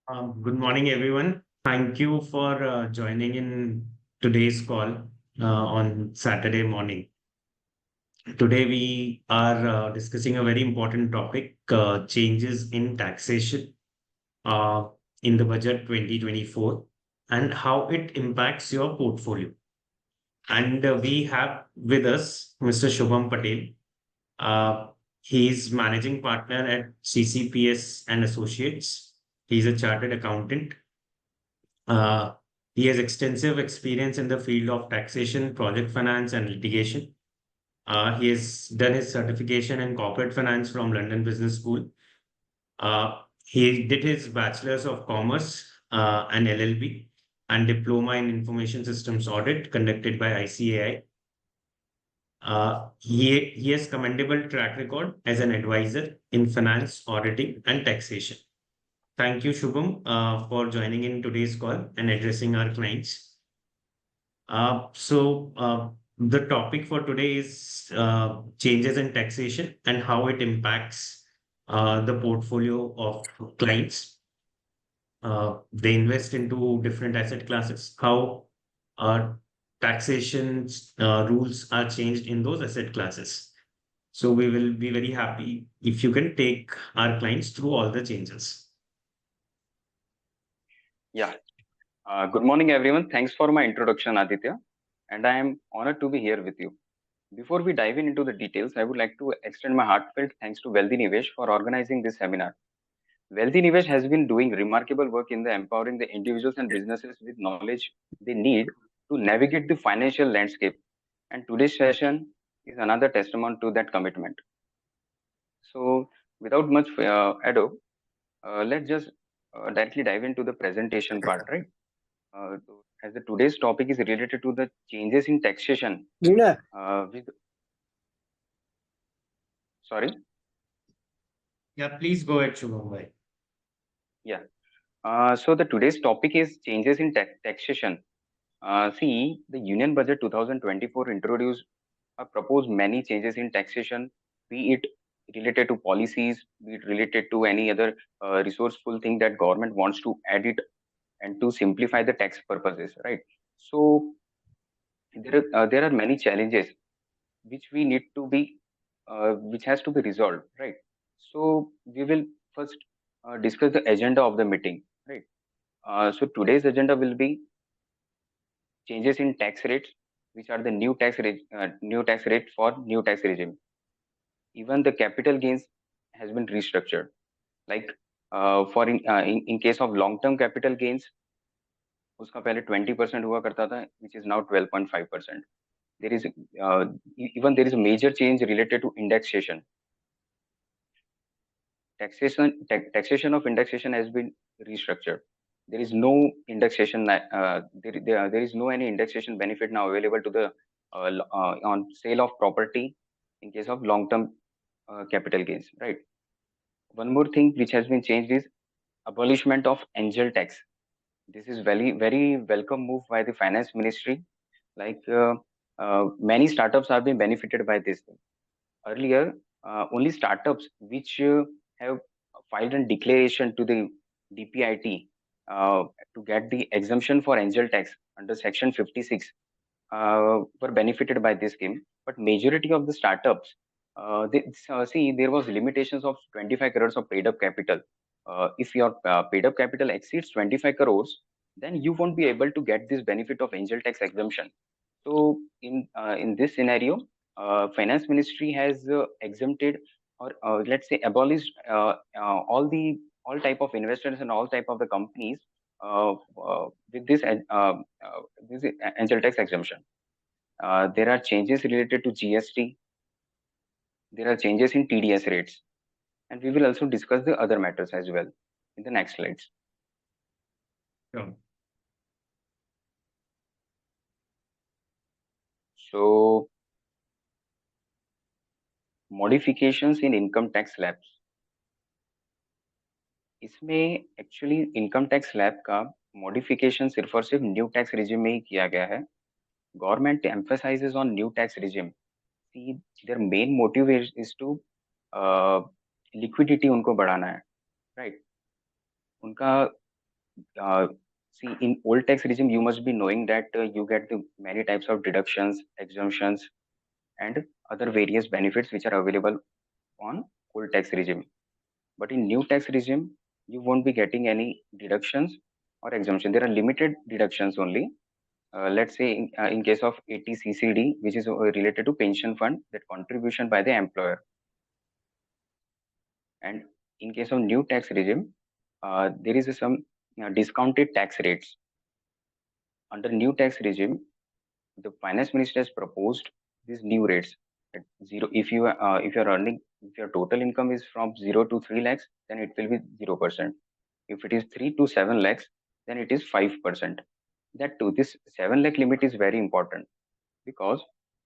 Good morning, everyone. Thank you for joining in today's call on Saturday morning. Today, we are discussing a very important topic, changes in taxation uh, in the budget 2024 and how it impacts your portfolio. And we have with us Mr. Shubham Patel. Uh, he's managing partner at CCPS and Associates. He's a chartered accountant. Uh, he has extensive experience in the field of taxation, project finance, and litigation. He has done his certification in corporate finance from London Business School. He did his Bachelor's of Commerce and LLB and Diploma in Information Systems Audit conducted by ICAI. He has commendable track record as an advisor in finance, auditing, and taxation. Thank you, Shubham, for joining in today's call and addressing our clients. The topic for today is changes in taxation and how it impacts the portfolio of clients. They invest into different asset classes, how uh, taxation rules are changed in those asset classes. So we will be very happy if you can take our clients through all the changes. Yeah. Good morning, everyone. Thanks for my introduction, Aditya. And I am honored to be here with you. Before we dive into the details, I would like to extend my heartfelt thanks to Wealthy Nivesh for organizing this seminar. Wealthy Nivesh has been doing remarkable work in the empowering the individuals and businesses with knowledge they need to navigate the financial landscape. And today's session is another testament to that commitment. So, without much ado, let's just directly dive into the presentation part, right? As the today's topic is related to the changes in taxation. Gina, With sorry, Yeah, please go ahead, Shubham bhai. yeah. So the today's topic is changes in taxation. See, the Union Budget 2024 introduced proposed many changes in taxation, be it related to policies, be it related to any other resourceful thing that government wants to add it and to simplify the tax purposes, right? So there are many challenges which we need to be which has to be resolved, right? So we will first discuss the agenda of the meeting, right? So today's agenda will be changes in tax rates, which are the new tax rate for new tax regime. Even the capital gains has been restructured, like in case of long term capital gains, उसका पहले 20% हुआ करता था, which is now 12.5%. There is even there is a major change related to indexation. Taxation of indexation has been restructured. There is no indexation. There is no any indexation benefit now available to the on sale of property in case of long term capital gains. Right. One more thing which has been changed is abolishment of angel tax. This is very welcome move by the finance ministry. Like many startups have been benefited by this thing. Earlier, only startups which have filed a declaration to the DPIT to get the exemption for angel tax under Section 56 were benefited by this scheme. But majority of the startups, see, there was limitations of 25 crores of paid up capital. If your paid up capital exceeds 25 crores, then you won't be able to get this benefit of angel tax exemption. So in this scenario, finance ministry has exempted or let's say abolished all type of investors and all type of the companies with this angel tax exemption. There are changes related to GST. There are changes in TDS rates, and we will also discuss the other matters as well in the next slides. Sure. So modifications in income tax slabs. इसमें actually income tax slab का modification सिर्फ और सिर्फ new tax regime में ही किया गया है. Government emphasises on new tax regime. See their main motive is to liquidity उनको बढ़ाना है, राइट? उनका uh, see, in old tax regime, you must be knowing that you get the many types of deductions, exemptions, and other various benefits which are available on old tax regime. But in new tax regime, you won't be getting any deductions or exemption. There are limited deductions only. Let's say in case of 80 CCD, which is related to pension fund, that contribution by the employer. And in case of new tax regime, there is some discounted tax rates. Under new tax regime, the finance minister has proposed these new rates at zero. If you are earning, if your total income is from 0 to 3 lakhs, then it will be 0%. If it is 3 to 7 lakhs, then it is 5%. That too, this 7 lakh limit is very important because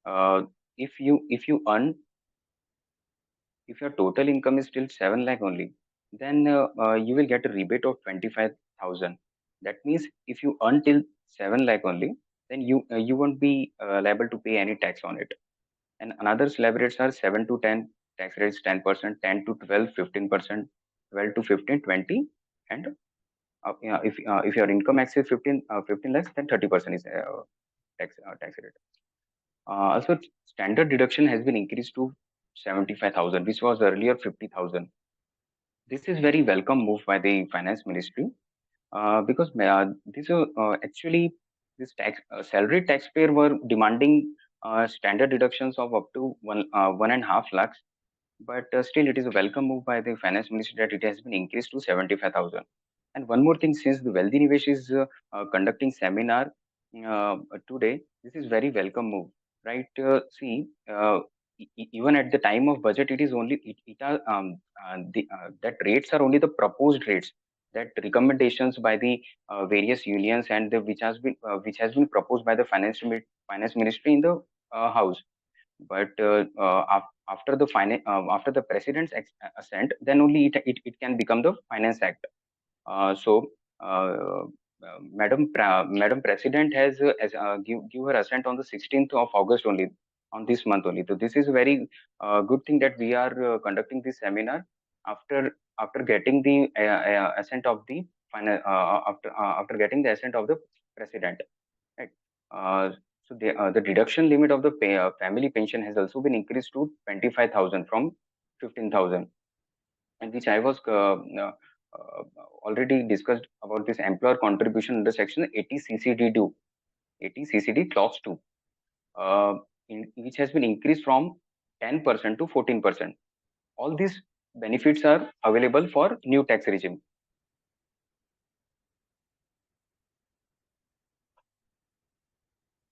uh, if you earn, if your total income is still 7 lakh only, then you will get a rebate of 25,000. That means if you earn till 7 lakh only, then you won't be liable to pay any tax on it. And another slab rates are 7 to 10 tax rates, 10%, 10 to 12, 15%, 12 to 15, 20, and yeah, if your income exceeds 15 lakhs, then 30% is tax rate. Also, standard deduction has been increased to 75,000, which was earlier 50,000. This is very welcome move by the finance ministry because this actually this tax salary taxpayer were demanding standard deductions of up to 1.5 lakhs, but still it is a welcome move by the finance ministry that it has been increased to 75,000. And one more thing, since the Wealthy Nivesh is conducting seminar today, this is very welcome move, right? See, even at the time of budget, it is only that rates are only the proposed rates, that recommendations by the various unions and which has been proposed by the finance ministry in the house. But after the after the president's assent, then only it can become the finance act. So, Madam President has give her assent on the 16th of August only, on this month only. So this is a very good thing that we are conducting this seminar after getting the assent of the after getting the assent of the president. Right. Uh, the deduction limit of the family pension has also been increased to 25,000 from 15,000, and which I was already discussed about this employer contribution under section 80 CCD2, 80 CCD clause 2, which has been increased from 10% to 14%. All these benefits are available for new tax regime.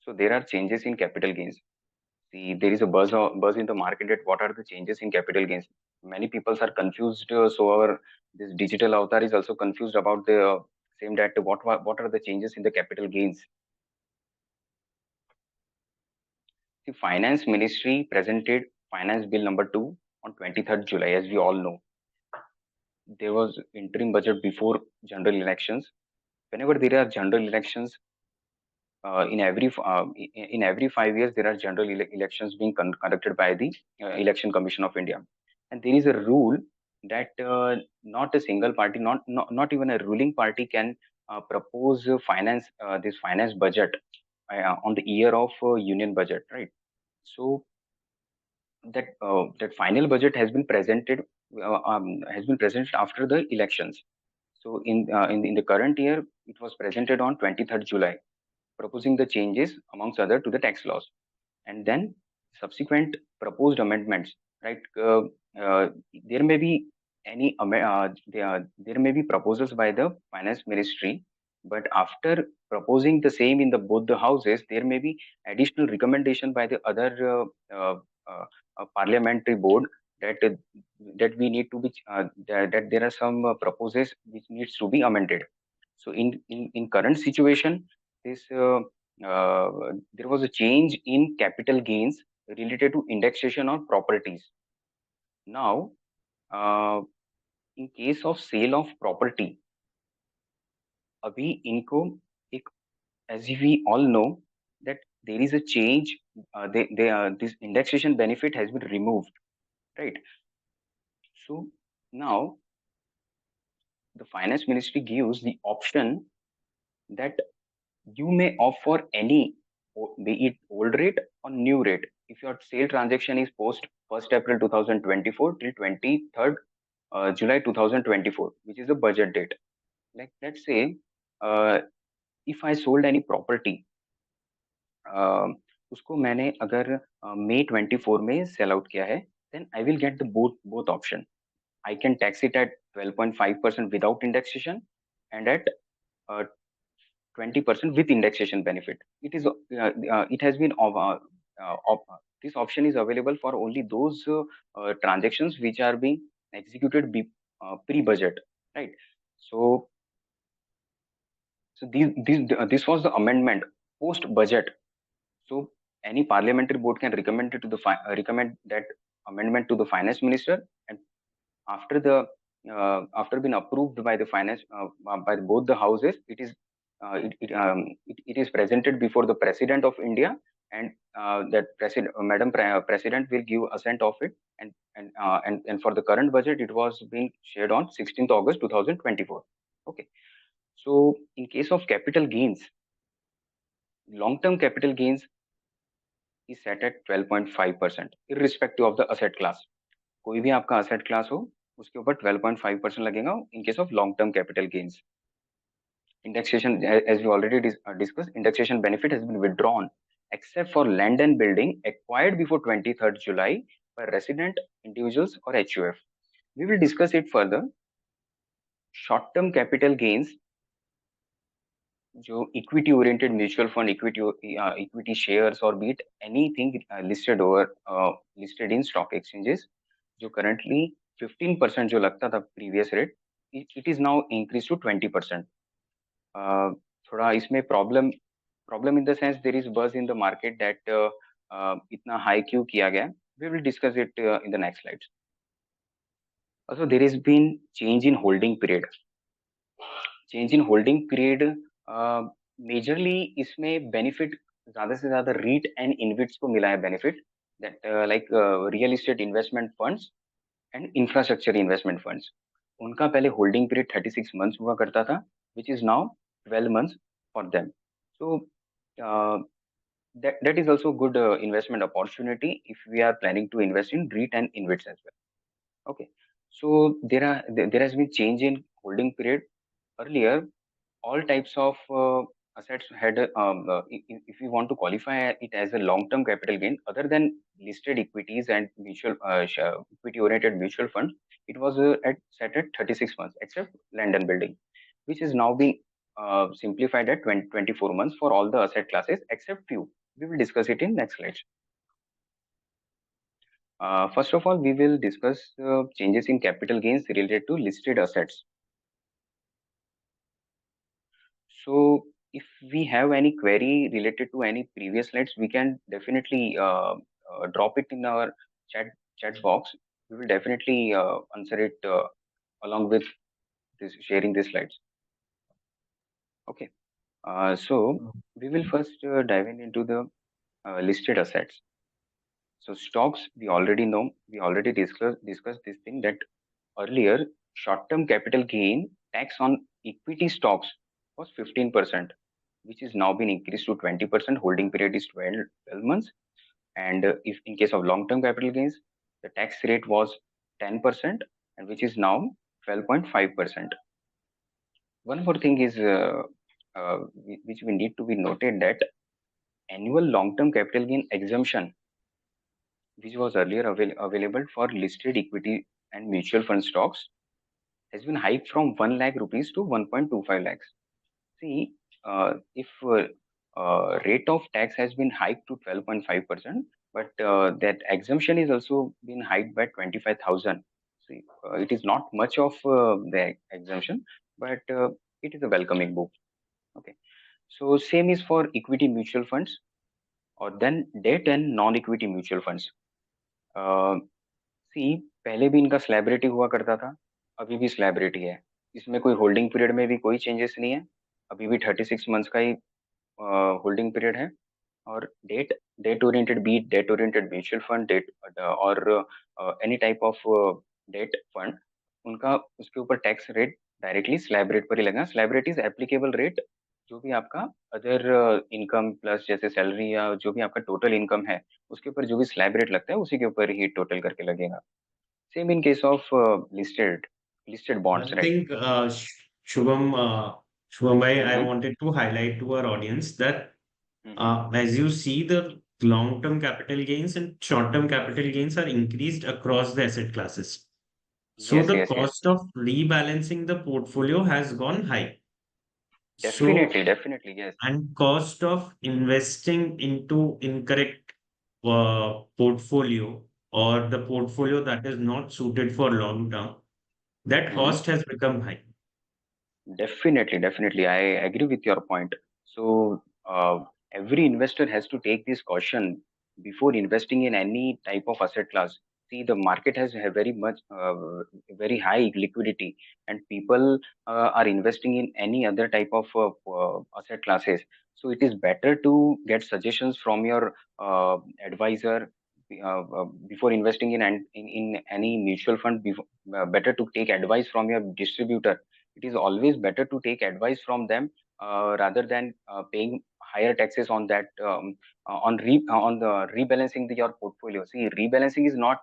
So there are changes in capital gains. See, there is a buzz in the market that what are the changes in capital gains. Many people are confused. So our this digital avatar is also confused about the same, that what are the changes in the capital gains. The finance ministry presented finance bill number 2 on 23rd July. As we all know, there was interim budget before general elections. Whenever there are general elections, in every 5 years there are general elections being conducted by the election commission of India, and there is a rule that not a single party, not even a ruling party can propose finance this finance budget on the year of union budget, right? So that final budget has been presented after the elections. So in the current year, it was presented on 23rd July, proposing the changes amongst other to the tax laws, and then subsequent proposed amendments, right? There may be there may be proposals by the finance ministry, but after proposing the same in the both the houses, there may be additional recommendation by the other uh, parliamentary board, that that we need to be that there are some proposals which needs to be amended. So in current situation, this there was a change in capital gains related to indexation on properties. Now, in case of sale of property, अभी इनको एक, as we all know, that there is a change. This indexation benefit has been removed, right? So now the finance ministry gives the option that you may opt for any, be it old rate or new rate, if your sale transaction is post 1st April 2024 till 23rd July 2024, which is the budget date. Like let's say, uh, if I sold any property, उसको मैंने अगर May 24 में sell out किया है, then I will get the both option. I can tax it at 12.5% without indexation and at uh, 20% with indexation benefit. It has been this option is available for only those transactions which are being executed pre-budget, right? So this was the amendment post budget. So any parliamentary board can recommend it to the recommend that amendment to the finance minister, and after the after being approved by the finance by both the houses, it is presented before the president of India, and that president will give assent of it, and for the current budget it was being shared on 16th August 2024. Okay, so in case of capital gains, long term capital gains is set at 12.5% irrespective of the asset class. कोई भी आपका asset class हो, उसके ऊपर 12.5% लगेगा in case of long term capital gains. Indexation, as we already discussed, indexation benefit has been withdrawn except for land and building acquired before 23rd July by resident individuals or HUF. We will discuss it further. Short term capital gains, जो equity oriented mutual fund, equity shares और be it anything listed in stock exchanges, जो currently 15% जो लगता था previous rate, it is now increase to 20%. थोड़ा इसमें problem in the sense there is buzz in the market that इतना high क्यों किया गया. We will discuss it in the next slides. Also there has been change in holding period. Change in holding period, majorly इसमें benefit ज्यादा से ज्यादा REET and InvITs को मिला है benefit, that like real estate investment funds and infrastructure investment funds. उनका पहले holding period 36 months हुआ करता था, which is now 12 months for them. So that is also good investment opportunity if we are planning to invest in REIT and InvITs as well. Okay, so there has been change in holding period. Earlier, all types of assets had if you want to qualify it as a long term capital gain other than listed equities and mutual equity oriented mutual funds, it was set at 36 months except land and building, which is now being simplified at 24 months for all the asset classes except few. We will discuss it in next slides. First of all, we will discuss changes in capital gains related to listed assets. So if we have any query related to any previous slides, we can definitely drop it in our chat box. We will definitely answer it along with this sharing these slides. Okay. So we will first dive into the listed assets. So stocks, we already know, we already discussed this thing that earlier short-term capital gain tax on equity stocks was 15%, which is now been increased to 20%. Holding period is 12 months. And if in case of long-term capital gains, the tax rate was 10%, and which is now 12.5%. One more thing is which we need to be noted, that annual long-term capital gain exemption, which was earlier available for listed equity and mutual fund stocks, has been hiked from 1 lakh rupees to 1.25 lakhs. See, if rate of tax has been hiked to 12.5%, but that exemption is also been hiked by 25,000. See, it is not much of the exemption, but it is a welcoming move. Okay, so same is for equity mutual funds, or then debt and non-equity mutual funds. सी, पहले भी इनका slab rate हुआ करता था, अभी भी slab rate ही है. इसमें कोई होल्डिंग पीरियड में भी कोई चेंजेस नहीं है, अभी भी 36 मंथ्स का ही होल्डिंग पीरियड है. और debt oriented be it debt oriented mutual fund debt और any type of debt fund, उनका उसके ऊपर tax rate directly slab rate पर ही लगेगा। Slab rate is applicable rate, जो भी आपका अदर इनकम प्लस जैसे सैलरी या जो भी आपका टोटल इनकम है, उसके ऊपर जो भी स्लैब रेट लगता है उसी के ऊपर ही टोटल करके लगेगा। Same in case of listed listed I bonds, right? think, Shubham, Shubham bhai, I hmm wanted to highlight to our audience that hmm as you see, the long-term capital gains and short-term capital gains are increased across the asset classes. So yes the yes yes, cost of rebalancing the portfolio has gone high. So, definitely definitely yes. and cost of investing into incorrect portfolio or the portfolio that is not suited for long term, that cost has become high. Definitely, definitely. I agree with your point. So, every investor has to take this caution before investing in any type of asset class. See, the market has a very much, very high liquidity, and people are investing in any other type of asset classes. So, it is better to get suggestions from your advisor before investing in any mutual fund. Before, better to take advice from your distributor. It is always better to take advice from them rather than paying higher taxes on that on the rebalancing your portfolio. See, rebalancing is not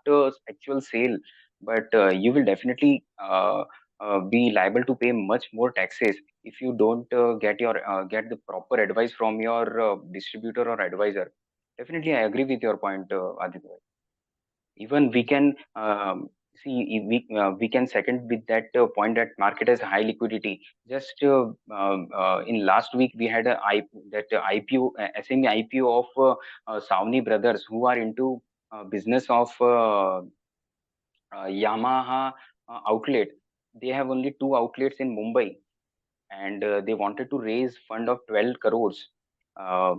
actual sale, but you will definitely be liable to pay much more taxes if you don't get the proper advice from your distributor or advisor. Definitely, I agree with your point, Aditya. Even we can see if we can second with that point that market has high liquidity. Just in last week we had that IPO, SME IPO of Savni brothers, who are into business of Yamaha outlet. They have only two outlets in Mumbai, and they wanted to raise fund of 12 crores. Uh,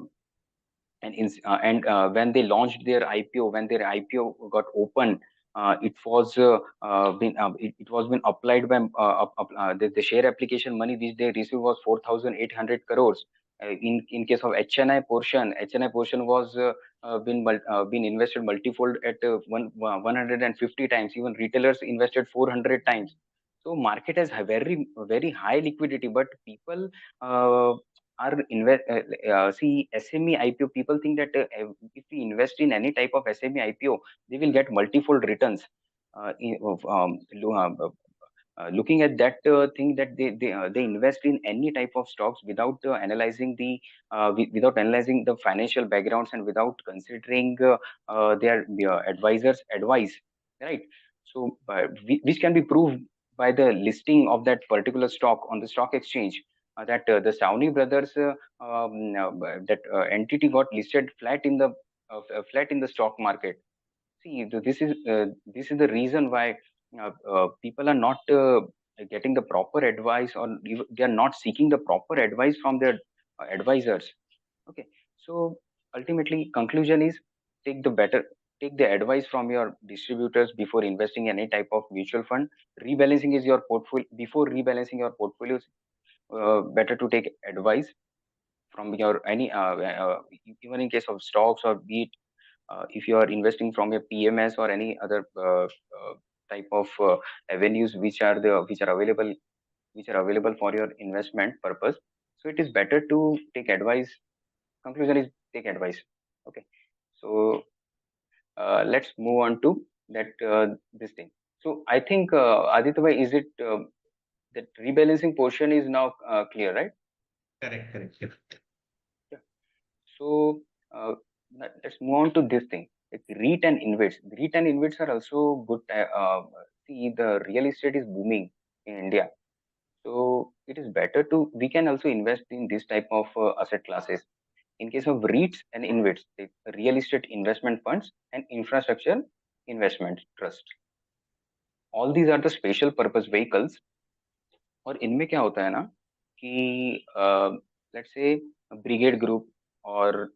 when they launched their IPO, when their IPO got open, it was been applied by the share application money which they received was 4,800 crores. In case of HNI portion was been invested multifold at 150 times. Even retailers invested 400 times. So market has a very high liquidity, but people uh, are invest see SME IPO. People think that if we invest in any type of SME IPO, they will get multifold returns. Looking at that thing that they invest in any type of stocks without without analyzing the financial backgrounds and without considering their advisors advice, right? So which can be proved by the listing of that particular stock on the stock exchange, that the Sauni brothers that entity got listed flat in the stock market. See, this is the reason why people are not getting the proper advice, or they are not seeking the proper advice from their advisors. Okay, so ultimately, conclusion is take the better take the advice from your distributors before investing in any type of mutual fund. Rebalancing is your portfolio. Before rebalancing your portfolios, better to take advice from your any even in case of stocks, or be it if you are investing from a PMS or any other type of avenues which are available for your investment purpose. So it is better to take advice. Conclusion is take advice. Okay. So let's move on to that this thing. So I think Aditya bhai, is it that rebalancing portion is now clear, right? Correct, correct, correct. Yeah. So let's move on to this thing. Like REIT and InvITs. REIT and InvITs are also good. See, the real estate is booming in India. So it is better to, we can also invest in this type of asset classes. In case of REITs and InvITs, like real estate investment funds and infrastructure investment trust. All these are the special purpose vehicles. और इनमें क्या होता है ना कि let's say brigade group और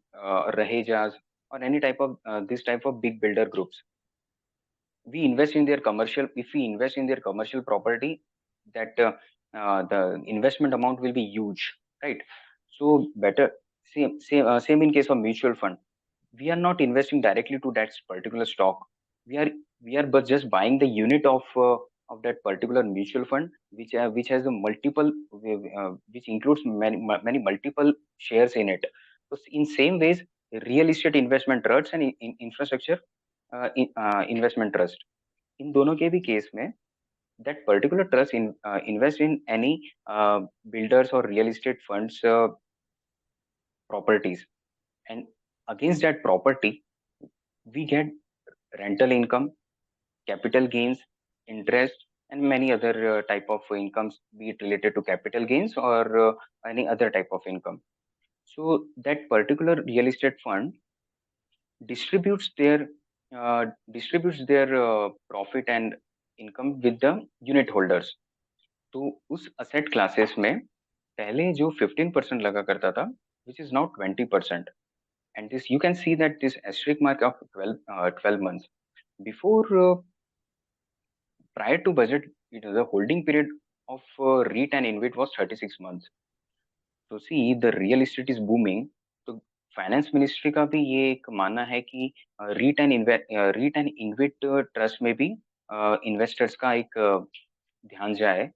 रहेजाज or any type of this type of big builder groups, we invest in their commercial if we invest in their commercial property, that the investment amount will be huge, right? So better, same in case of mutual fund. We are not investing directly to that particular stock. We are we are but just buying the unit of of that particular mutual fund, which has a multiple, which includes many multiple shares in it. So in same ways, real estate investment trusts and infrastructure investment trust, इन दोनों के भी case में that particular trust invest in any builders or real estate funds properties, and against that property we get rental income, capital gains, interest, and many other type of incomes, be it related to capital gains or any other type of income. So that particular real estate fund distributes their profit and income with the unit holders. तो उस asset classes में पहले जो 15% लगा करता था, which is now 20%, and this you can see that this asterisk mark of 12 months before, prior to budget, the holding period of REIT and InvIT was 36 months. तो see the real estate is booming, तो finance ministry का भी ये एक मानना है कि REET and InvIT trust में भी इन्वेस्टर्स का एक ध्यान जाए.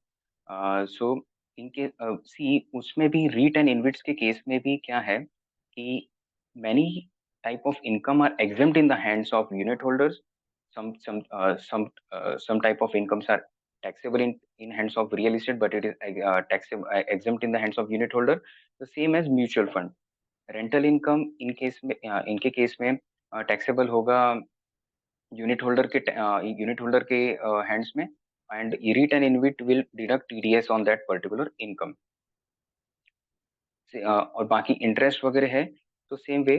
सो इनके सी उसमें भी रीट एंड इन्वेट्स के केस में भी क्या है कि many type of income are exempt in the hands of unit holders. Some type of incomes are taxable in hands of real estate, but it is taxable exempt in the hands of unit holder. The same as mutual fund. Rental income in case में इनके case में taxable होगा unit holder के hands में, and REIT and InvIT will deduct TDS on that particular income. और बाकी interest वगैरह है तो सेम वे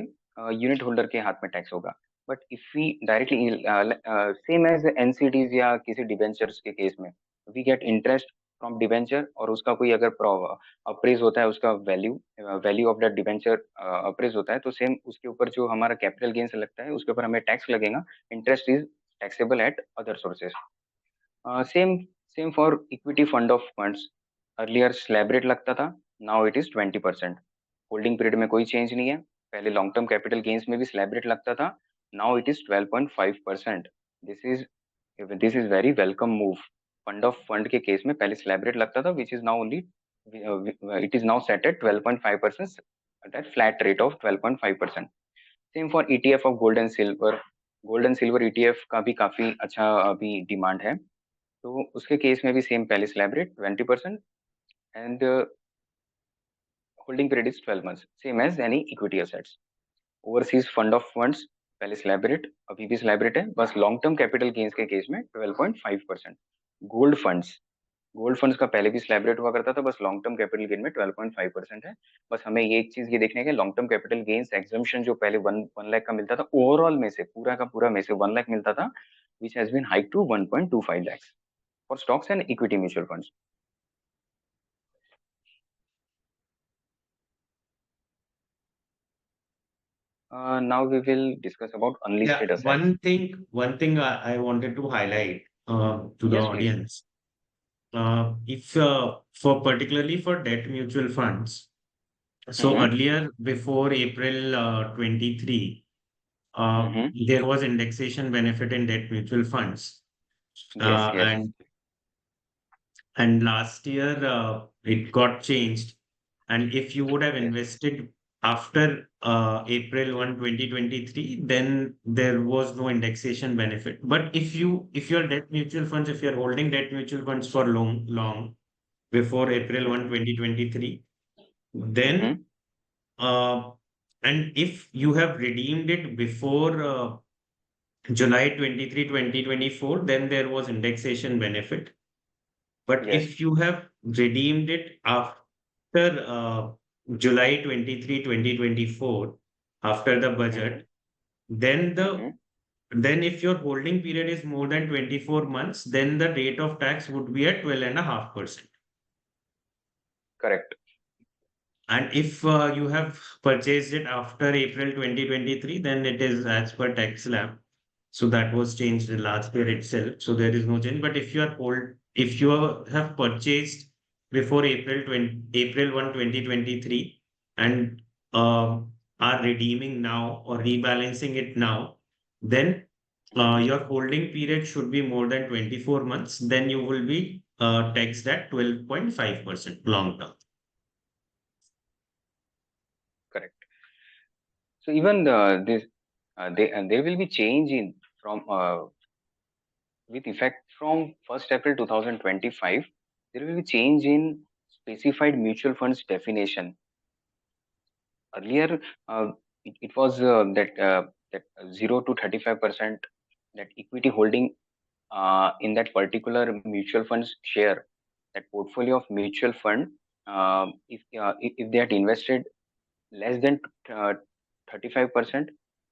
यूनिट होल्डर के हाथ में टैक्स होगा. But if we directly same as NCDs या किसी डिबेंचर्स के केस में we get interest from debenture, और उसका कोई अगर अप्रेज होता है, उसका value of that debenture appraise होता है, तो सेम उसके ऊपर जो हमारा कैपिटल गेन्स लगता है उसके ऊपर हमें टैक्स लगेगा. Interest is taxable at other sources. Same for equity fund of funds. Earlier slab rate लगता था, now it is 20%. Holding period में कोई चेंज नहीं है. पहले लॉन्ग टर्म कैपिटल गेन्स में भी स्लैब रेट लगता था, now it is 12.5%. This is very welcome move. Fund of fund के केस में पहले स्लैब रेट लगता था, which is now only it is now set at 12.5%, that flat rate of 12.5%. Same for ETF of gold and silver. Gold and silver ETF का भी काफी अच्छा अभी डिमांड है, तो उसके केस में भी सेम पहले slab rate 20% and holding period is 12 months, same as any equity assets. Overseas fund of funds पहले स्लैब रेट, अभी भी स्लैब रेट है, बस लॉन्ग टर्म कैपिटल गेन्स के केस में 12.5%. गोल्ड फंड्स का पहले भी स्लैब रेट हुआ करता था, बस लॉन्ग टर्म कैपिटल गेन में 12.5% है. बस हमें ये एक चीज ये देखने का, long term capital gains exemption जो पहले 1 लाख का मिलता था, ओवरऑल में से पूरा का पूरा में से 1 लाख मिलता था, which has been hike to 1.25 lakhs for stocks and equity mutual funds. Now we will discuss about Yeah, unlisted assets. one thing I wanted to highlight to the Yes, please. audience. If for particularly for debt mutual funds, so Mm-hmm. earlier before April 23, Mm-hmm. there was indexation benefit in debt mutual funds, Yes, yes. and last year it got changed. And if you would have Yes. invested after April 1, 2023, then there was no indexation benefit. But if your debt mutual funds, if you're holding debt mutual funds for long before April 1, 2023, then Mm-hmm. uh, and if you have redeemed it before July 23, 2024, then there was indexation benefit. But Yes. if you have redeemed it after July 23, 2024, after the Mm-hmm. budget, then Mm-hmm. then if your holding period is more than 24 months, then the rate of tax would be at 12.5%. Correct. And if you have purchased it after April 2023, then it is as per tax slab. So that was changed last year itself. So there is no change. But if you have purchased before April 1, 2023, and are redeeming now or rebalancing it now, then your holding period should be more than 24 months, then you will be taxed at 12.5% long term. Correct. So even there will be change in from with effect from 1st April 2025. There will be change in specified mutual funds definition. Earlier, it was that 0 to 35% that equity holding in that particular mutual fund's share, that portfolio of mutual fund, if they had invested less than 35%,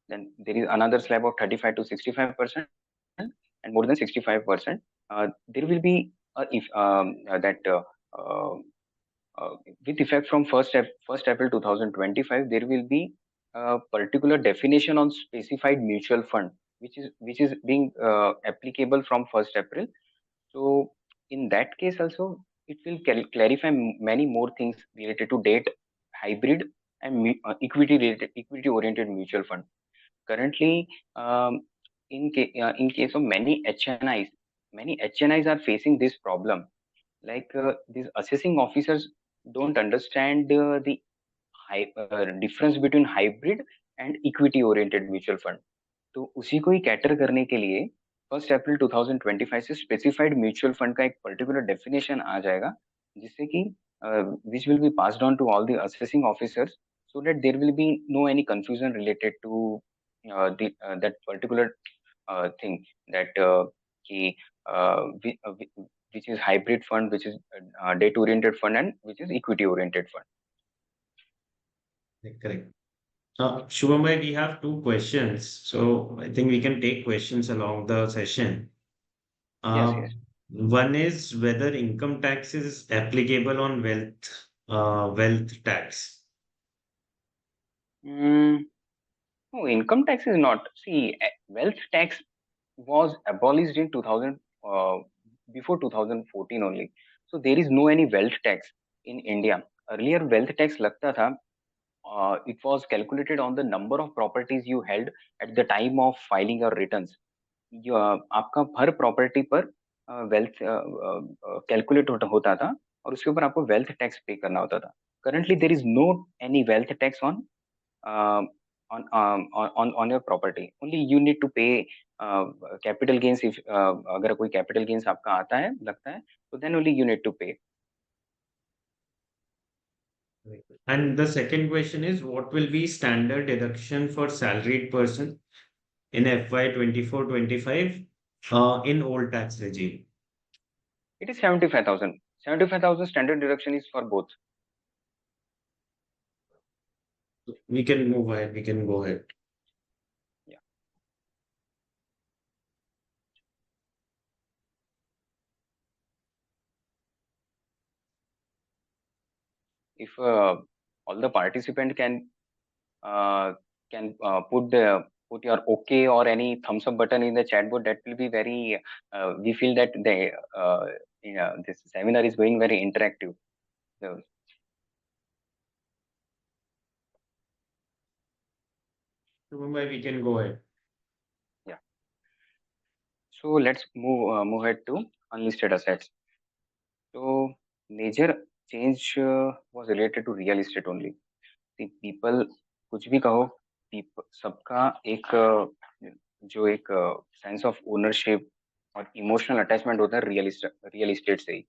then there is another slab of 35 to 65%, and more than 65%. There will be if that uh, with effect from 1st April 2025, there will be a particular definition on specified mutual fund, which is being applicable from 1st April. So in that case also, it will clarify many more things related to debt, hybrid, and equity oriented mutual fund. Currently, in case of many HNIs are facing this problem. Like these assessing officers don't understand the difference between hybrid and equity oriented mutual fund. तो उसी को ही cater करने के लिए 1 अप्रैल 2025 से specified mutual fund का एक particular definition आ जाएगा, जिससे कि which will be passed on to all the assessing officers, so that there will be no any confusion related to that particular thing, that कि which is hybrid fund, which is debt oriented fund, and which is equity oriented fund. Correct. Shubham bhai, we have two questions, so I think we can take questions along the session. Yes, Uh, yes. One is whether income tax is applicable on wealth tax. Mm, no, income tax is not. See, wealth tax was abolished in 2000, before 2014 only. So there is no any wealth tax in India. Earlier, wealth tax लगता था. It was calculated on the number of properties you held at the time of filing your returns. आपका हर property पर wealth calculate होता था, और उसके ऊपर आपको वेल्थ टैक्स पे करना होता था. Currently there is no any wealth tax on on your property. Only you need to pay capital gains if अगर कोई capital gains आपका आता है लगता है, तो then only you need to pay. And the second question is, what will be standard deduction for salaried person in FY 24-25 in old tax regime? It is 75,000. 75,000 standard deduction is for both. We can move ahead. We can go ahead. Yeah. If all the participant can put your okay or any thumbs up button in the chat board, that will be very we feel that this seminar is going very interactive. So, Shubham bhai, we can go ahead. yeah. So let's move ahead to unlisted assets. So major change was related to real estate only. The people, कुछ भी कहो, सबका एक जो एक sense of ownership और emotional attachment होता है रियल एस्टेट से ही.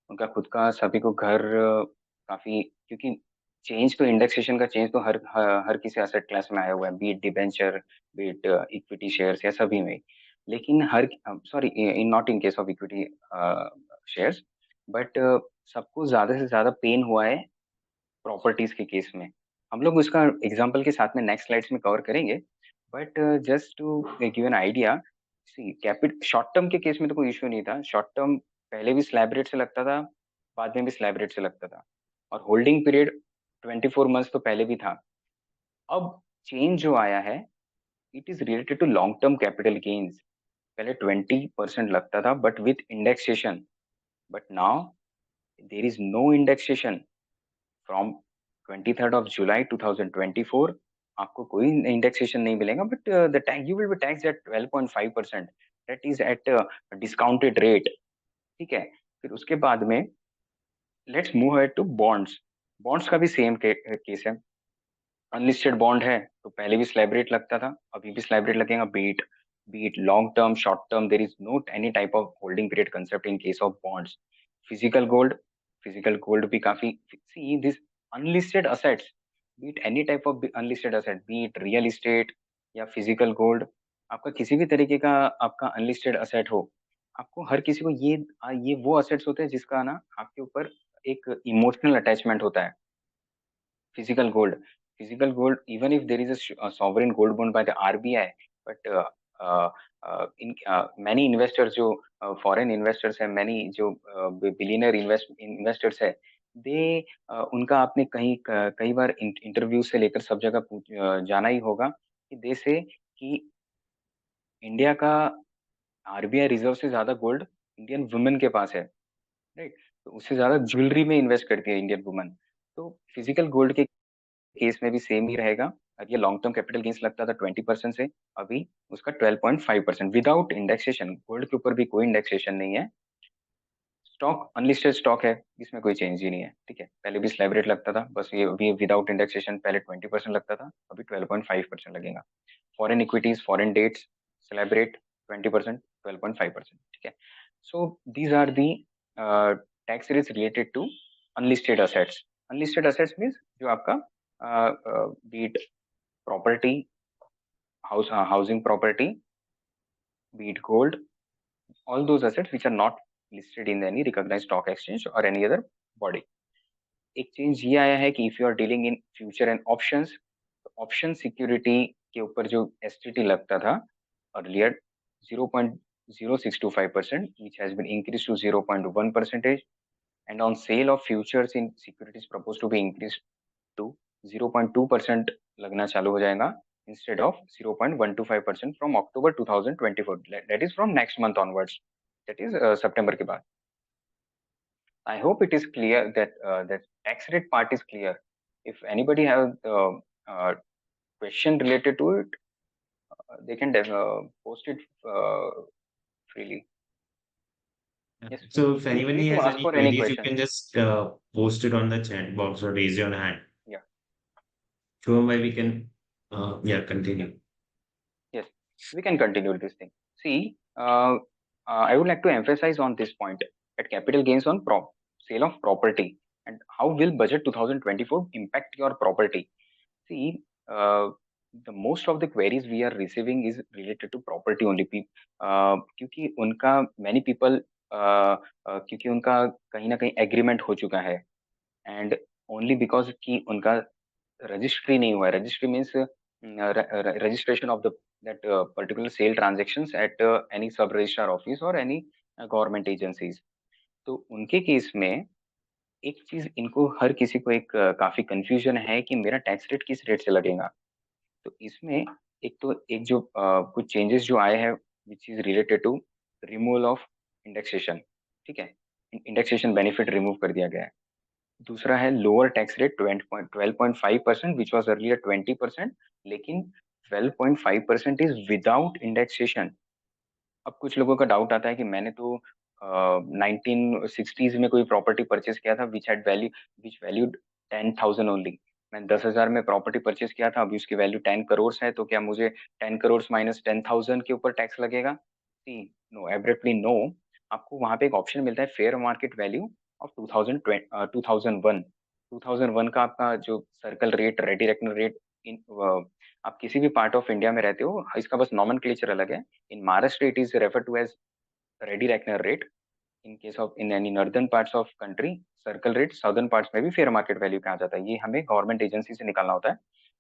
उनका खुद का सभी को घर काफी, क्योंकि चेंज तो इंडेक्सेशन का चेंज तो हर किसी एसेट क्लास में आया हुआ है, be it debenture, be it equity shares, या सभी में. लेकिन हर sorry in not in case of equity shares, but सबको ज्यादा से ज्यादा पेन हुआ है प्रॉपर्टीज के केस में. हम लोग उसका एग्जांपल के साथ में नेक्स्ट स्लाइड्स में कवर करेंगे, but just to give an idea, see short term के केस में तो कोई इश्यू नहीं था. शॉर्ट टर्म पहले भी स्लैब रेट से लगता था, बाद में भी स्लैब रेट से लगता था, और होल्डिंग पीरियड 24 मंथ्स तो पहले भी था. अब चेंज जो आया है, it is related to long term capital gains. पहले 20% लगता था but with indexation, but now there is no indexation from 23rd of July 2024. आपको कोई इंडेक्सेशन नहीं मिलेगा, but the you will be tax at 12.5%, that is at discounted rate. ठीक है। फिर उसके बाद में let's move head to bonds. Bonds का भी सेम केस है। अनलिस्टेड बॉन्ड है तो पहले भी स्लैब रेट लगता था, अभी भी स्लैब रेट लगेगा। Be it be it long term, short term, there is no any type of holding period concept in case of bonds. Physical gold, physical gold भी काफी, see this unlisted assets, be it any type of unlisted asset, be it real estate या physical gold, आपका किसी भी तरीके का आपका unlisted asset हो, आपको हर किसी को ये वो असेट्स होते हैं जिसका ना आपके ऊपर एक इमोशनल अटैचमेंट होता है। physical gold, physical gold, even if there is a sovereign gold bond by the RBI, but in many investors जो foreign investors है, many जो billionaire investors है, they उनका आपने कई बार इंटरव्यू से लेकर सब जगह जाना ही होगा कि दे से कि इंडिया का आरबीआई रिजर्व से ज्यादा गोल्ड इंडियन वुमेन के पास है, राइट। तो उससे ज्यादा ज्वेलरी में इन्वेस्ट करती है इंडियन वुमेन। तो फिजिकल गोल्ड के केस में भी सेम ही रहेगा। और ये लॉन्ग टर्म कैपिटल गेन्स लगता था 20% से, अभी उसका 12.5% विदाउट इंडेक्सेशन। गोल्ड के ऊपर भी कोई इंडेक्सेशन नहीं है। स्टॉक अनलिस्टेड स्टॉक है, इसमें कोई चेंज ही नहीं है। ठीक है, पहले भी स्लैब रेट लगता था, बस ये अभी विदाउट इंडेक्सेशन पहले 20% लगता था, अभी 12.5% लगेगा। Foreign equities, foreign debts, slab rate 20%, 12.5%। ठीक है। So these are the tax rates related to unlisted assets. Unlisted assets means जो आपका be it property, housing property, be it gold, all those assets which are not listed in any recognized stock exchange or any other body। एक change ये आया है कि if you are dealing in future and options, option security के ऊपर जो STT लगता था earlier 0.0625%, which has been increased to 0.1%, and on sale of futures in securities proposed to be increased to 0.2% लगना चालू हो जाएगा instead of 0.125% from October 2024, that is from next month onwards, that is September के बाद। I hope it is clear that that tax rate part is clear. If anybody have question related to it, they can post it freely. Yes, So if feel anyone free to has ask any for any queries, you questions. can just post it on the chat box or raise your hand. Yeah, Sure, why we can, yeah, continue. yes, we can continue with this thing. See, I would like to emphasize on this point at capital gains on sale of property, and how will budget 2024 impact your property. See, the most of the queries we are receiving is related to property only। क्योंकि उनका many people क्योंकि उनका कहीं ना कहीं agreement हो चुका है, एंड ओनली बिकॉज कि उनका रजिस्ट्री नहीं हुआ है। Registry means registration of the that particular sale transactions at any sub registrar office or any government agencies। तो उनके केस में एक चीज इनको हर किसी को एक काफी कंफ्यूजन है कि मेरा टैक्स रेट किस रेट से लगेगा। तो इसमें एक जो कुछ चेंजेस जो आए हैं which is related to removal of indexation. ठीक है, इंडेक्सेशन बेनिफिट रिमूव कर दिया गया है। दूसरा है lower tax rate 12.5%, which was earlier 20%, लेकिन 12.5% इज विदाउट इंडेक्सेशन। अब कुछ लोगों का डाउट आता है कि मैंने तो 1960s में कोई प्रॉपर्टी परचेज किया था विच वैल्यूड 10,000 ओनली। मैं 10,000 में प्रॉपर्टी परचेज किया था, अभी उसकी वैल्यू 10 करोड़ है, तो क्या मुझे 10 करोड़ माइनस 10,000 के ऊपर टैक्स लगेगा? सी नो, एब्रेटली नो। आपको वहां पे एक ऑप्शन मिलता है फेयर मार्केट वैल्यू ऑफ 2001। 2001 का आपका जो circle rate, ready reckoner rate, इन आप किसी भी पार्ट ऑफ इंडिया में रहते हो, इसका बस नॉमेनक्लेचर अलग है। In Maharashtra, it is referred to as ready reckoner rate. In case of in any northern parts of country, circle rate, southern parts में भी फेयर मार्केट वैल्यू कहा जाता है। ये हमें गवर्नमेंट एजेंसी से निकालना होता है।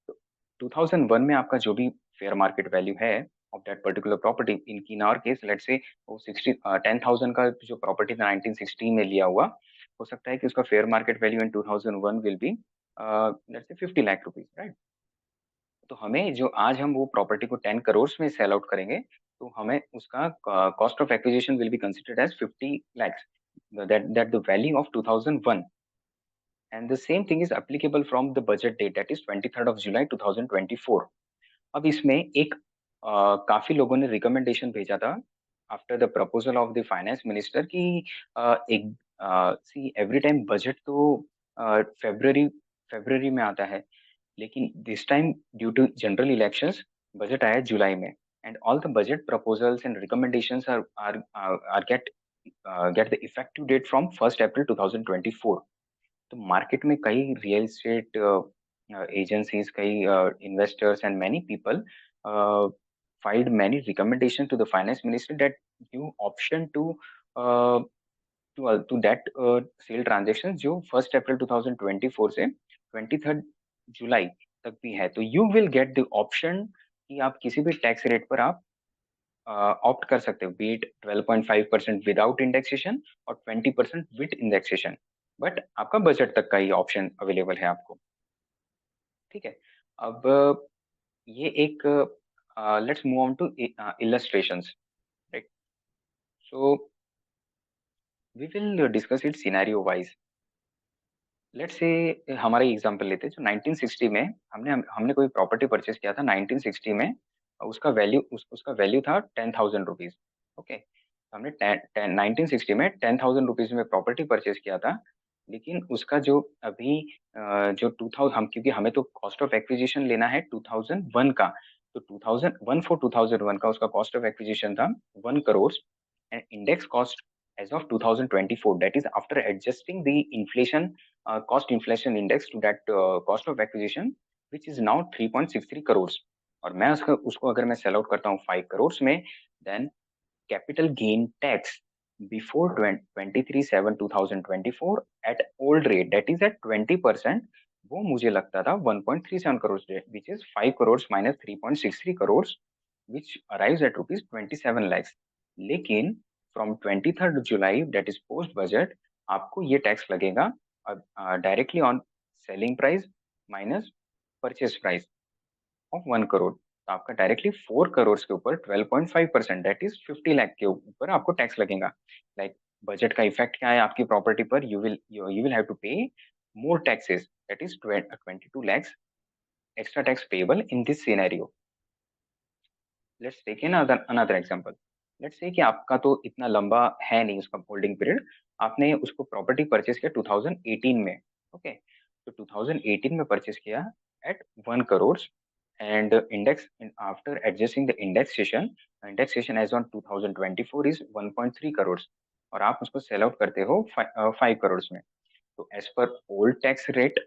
तो 2001 में आपका जो भी फेयर मार्केट वैल्यू है of that particular property, in our case let's say वो 10,000 का जो प्रॉपर्टी था 1960 में लिया हुआ, हो सकता है कि उसका fair market value in 2001 will be let's say 50 lakh rupees, right. तो हमें जो आज हम वो प्रॉपर्टी को 10 करोड़ में सेल आउट करेंगे, तो हमें उसका cost of acquisition will be considered as 50 lakhs, that the value of 2001। and the same thing is applicable from the budget date, that is 23rd of July 2024. अब इसमें एक काफी लोगों ने रिकमेंडेशन भेजा था after the proposal of the finance minister कि एक सी एवरी टाइम बजट तो फेब्रुअरी फेब्रुअरी में आता है, लेकिन this time due to general elections budget आया जुलाई में, and all the budget proposals and recommendations are get the effective date from 1st April 2024. तो मार्केट में कई रियल एस्टेट agencies, कई investors and many people filed many recommendations to the finance minister that give option uh, to that sale transaction जो 1st April 2024 से 23rd जुलाई तक भी है. तो you will get the option कि आप किसी भी टैक्स रेट पर आप ऑप्ट कर सकते हो, बी इट 12.5% विदाउट इंडेक्सेशन और 20% विद इंडेक्सेशन, बट आपका बजट तक का ही ऑप्शन अवेलेबल है आपको. ठीक है. अब ये एक let's move on to illustrations, right. So we will discuss it scenario wise. Let's say हमारा एग्जांपल लेते हैं जो 1960 में हमने कोई प्रॉपर्टी परचेज किया था 1960 में. उसका वैल्यू था 10,000 रुपीज. ओके, हमने 1960 में 10,000 रुपीज में प्रॉपर्टी परचेज किया था, लेकिन उसका जो अभी जो 2000 हम, क्योंकि हमें तो कॉस्ट ऑफ एक्विजिशन लेना है 2001 का, तो 2001 फॉर 2001 का उसका कॉस्ट ऑफ एक्विजिशन था 1 crore, and index cost as of 2024, that is after adjusting the inflation cost inflation index to that cost of acquisition, which is now 3.63 crores. और मैं उसको अगर मैं सेल आउट करता हूँ 5 करोड़ में, then capital gain tax before 23/7/2024 at old rate, that is at 20%, वो मुझे लगता था 1.37 crore, which is 5 crores minus 3.63 crores, which arrives at rupees 27 lakhs. लेकिन from 23rd July, that is post budget, आपको ये टैक्स लगेगा directly on selling price minus purchase price of 1 crore. तो आपका डायरेक्टली 4 करोड़ के ऊपर 12.5%, दैट इज 50 लाख के ऊपर आपको टैक्स लगेगा. लाइक बजट का इफेक्ट क्या है आपकी प्रॉपर्टी पर? You will have to pay more taxes, that is 22 lakhs extra tax payable in this scenario. Let's take another example. Let's say कि आपका तो इतना लंबा है नहीं उसका होल्डिंग पीरियड, आपने उसको प्रॉपर्टी परचेज किया 2018 में. ओके, तो 2018 में परचेज किया at 1 crore, and index after adjusting the indexation as on 2024 is 1.3 crore, और आप उसको सेल आउट करते हो 5 करोड़ में. तो as per old tax rate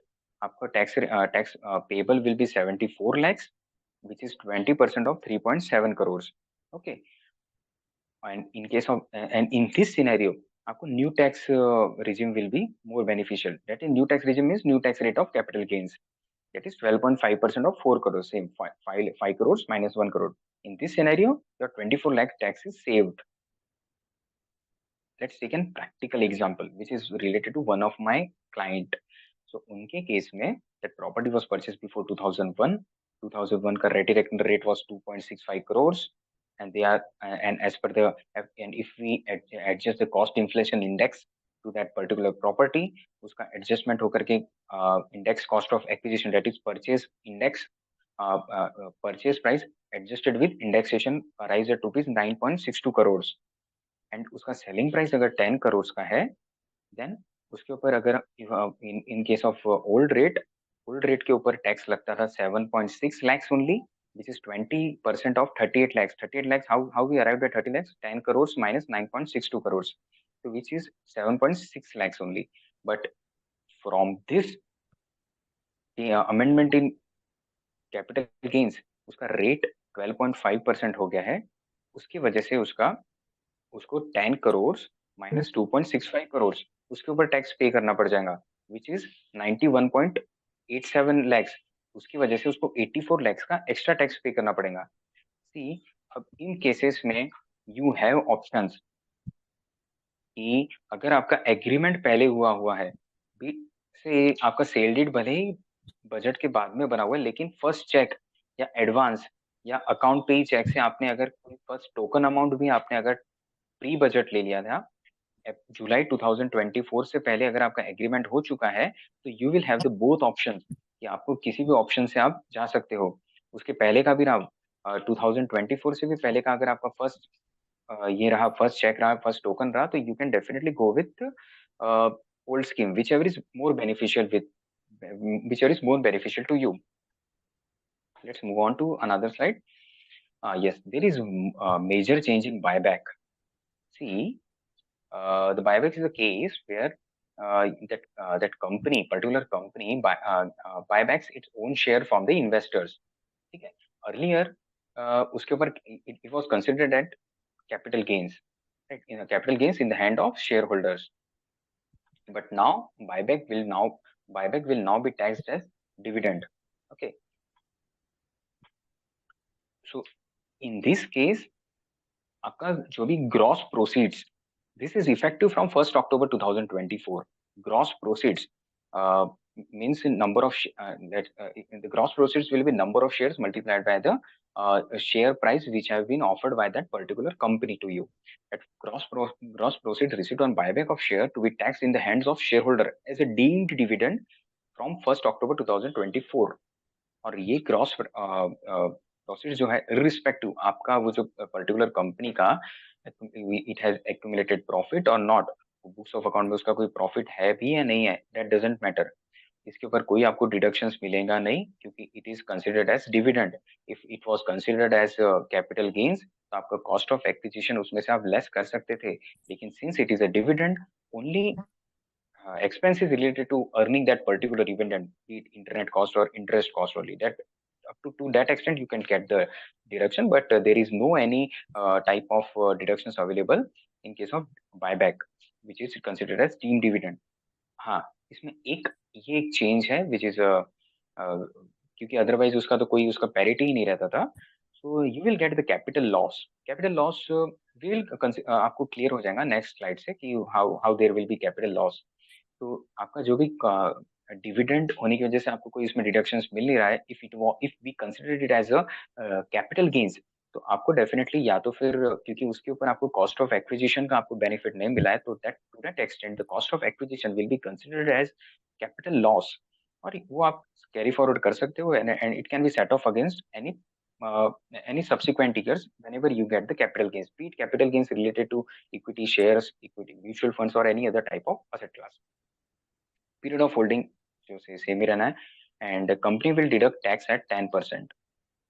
आपका tax payable will be 74 lakhs, which is 20% of 3.7 crores. Okay, and in case of and in this scenario, आपको new tax regime will be more beneficial. That is, new tax regime means new tax rate of capital gains. That is 12.5% of 4 crores. Same 5 crores minus 1 crore. In this scenario, your 24 lakh tax is saved. Let's take a practical example, which is related to one of my client. So उनके case में that property was purchased before 2001. 2001 का रेटी reckoner rate was 2.65 crores, and they are and as per the, and if we adjust the cost inflation index to that particular property, उसका adjustment होकर के index cost of acquisition, that is purchase index purchase price adjusted with indexation arrives at rupees 9.62 crores, and उसका selling price अगर 10 करोड़ का है, then उसके ऊपर अगर इन केस ऑफ ओल्ड रेट के ऊपर टैक्स लगता था 7.6 lakhs only, which is 20% of 38 lakhs. 38 lakhs, how we arrived at 30 lakhs? 10 crores minus 9.62 crores, so which is 7.6 lakhs only. But from this amendment in capital gains, उसका rate 12.5% हो गया है. उसकी वजह से उसको 10 करोड़ माइनस 2.65 करोड़ उसके ऊपर टैक्स पे करना पड़ जाएगा, विच इज 91.87 lakhs. उसकी वजह से उसको 84 lakhs का एक्स्ट्रा टैक्स पे करना पड़ेगा. सी, अब इन केसेस में यू हैव ऑप्शंस कि अगर आपका एग्रीमेंट पहले हुआ है, भी से आपका सेल डीड भले ही बजट के बाद में बना हुआ है, लेकिन फर्स्ट चेक या एडवांस या अकाउंट पे ही चेक से आपने अगर कोई फर्स्ट टोकन अमाउंट भी आपने अगर प्री बजट ले लिया था, जुलाई 2024 से पहले अगर आपका एग्रीमेंट हो चुका है तो you will have the both option कि आपको किसी भी ऑप्शन से आप जा सकते हो। उसके पहले का भी रहा 2024 से भी पहले का अगर आपका फर्स्ट ये रहा, फर्स्ट चेक रहा, फर्स्ट टोकन रहा, तो you can definitely go with old scheme which ever is more beneficial with whichever is more beneficial to you. Let's move on to another slide. Yes, there is major change in buyback. See, the buyback is a case where that company, particular company, buybacks its own share from the investors. ठीक है? Earlier, उसके ऊपर it was considered at capital gains, right? In capital gains in the hand of shareholders. But now buyback will now be taxed as dividend. Okay, so in this case आपका जो भी gross proceeds, this is effective from 1 October 2024. Gross proceeds means in number of that the gross proceeds will be number of shares multiplied by the share price which have been offered by that particular company to you. That gross proceeds received on buyback of share to be taxed in the hands of shareholder as a deemed dividend from 1 October 2024. और ये cross proceed जो है irrespective आपका वो जो particular company का it has accumulated profit और not, books of account में उसका कोई प्रॉफिट है भी या नहीं है, दैट डजंट मैटर। इसके ऊपर कोई आपको डिडक्शंस मिलेगा नहीं क्योंकि it is considered as dividend. If it was considered as capital gains तो आपका कॉस्ट ऑफ एक्विजिशन उसमें से आप लेस कर सकते थे, लेकिन since it is a dividend only expenses related to earning that particular dividend, be it internet cost or interest cost only. That up to that extent you can get the deduction, but there is no any type of deductions available in case of buyback, which is considered as deemed dividend. हाँ, इसमें ये एक change है which is क्योंकि otherwise उसका तो कोई उसका पैरिटी ही नहीं रहता था। So you will get the capital loss. Capital loss will आपको क्लियर हो जाएगा नेक्स्ट स्लाइड से कि how how there will be capital loss. तो आपका जो भी डिविडेंड होने की वजह से आपको कोई इसमें डिडक्शंस मिल नहीं रहा है, if we consider it as a capital gains, तो आपको डेफिनेटली या तो फिर क्योंकि उसके ऊपर आपको कॉस्ट ऑफ एक्विजिशन का आपको बेनिफिट नहीं मिला है, तो that to that extent the cost of acquisition will be considered as capital loss, और वो आप कैरी फॉरवर्ड कर सकते हो and it can be set off against any subsequent years whenever you get the capital gains, be it capital gains related to equity shares, equity mutual funds, or any other type of asset class. Period of holding जो से same ही रहना है, and the company will deduct tax at 10%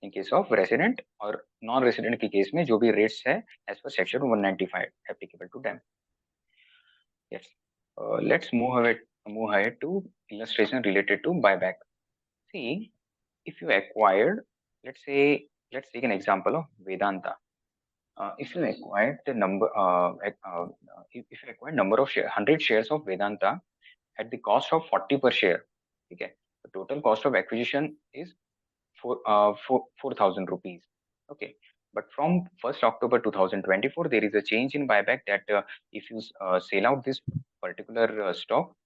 in case of resident और non resident के case में जो भी rates है as per section 195 applicable to them. Yes, let's move ahead to illustration related to buyback. See, if you acquired, let's take an example of Vedanta. If you acquired the if you acquired number of 100 shares of Vedanta at the cost of 40 per share, okay, the total cost of acquisition is 4,000 rupees. Okay, but from 1 October 2024, there is a change in buyback that if you sell out this particular stock,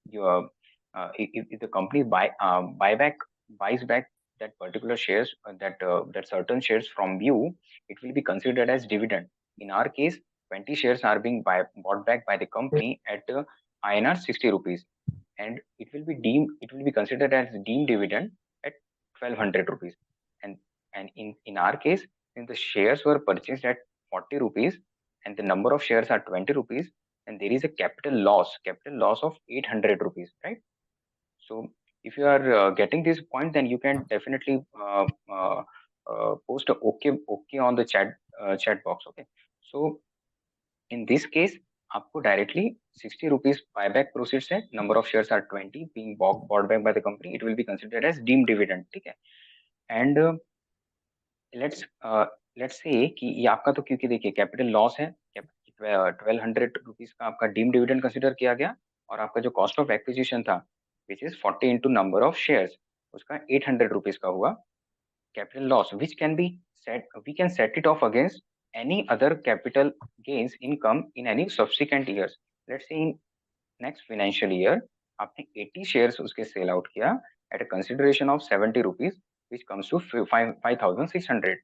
if the company buys back that particular shares, that certain shares from you, it will be considered as dividend. In our case, 20 shares are being bought back by the company at INR 60 rupees, and it will be considered as deemed dividend at 1200 rupees. And in our case, since the shares were purchased at 40 rupees and the number of shares are 20 rupees, and there is a capital loss of 800 rupees, right? So if you are getting this point, then you can definitely post a okay on the chat box. Okay, so in this case आपको directly 60 rupees buyback proceeds है, number of shares are 20 being bought back by the company, it will be considered as deem dividend, ठीक है। And let's let's say कि ये आपका तो क्योंकि देखिए कैपिटल लॉस है, 1200 रुपीज का आपका डीम डिविडेंड कंसिडर किया गया, और आपका जो कॉस्ट ऑफ एक्विजिशन था which is 40 into number of shares, उसका 800 रुपीज का हुआ capital loss, which can be we can set it off against any other capital gains income in any subsequent years. Let's say in next financial year आपने 80 shares उसके sell out किया at a consideration of 70 rupees, which comes to 5600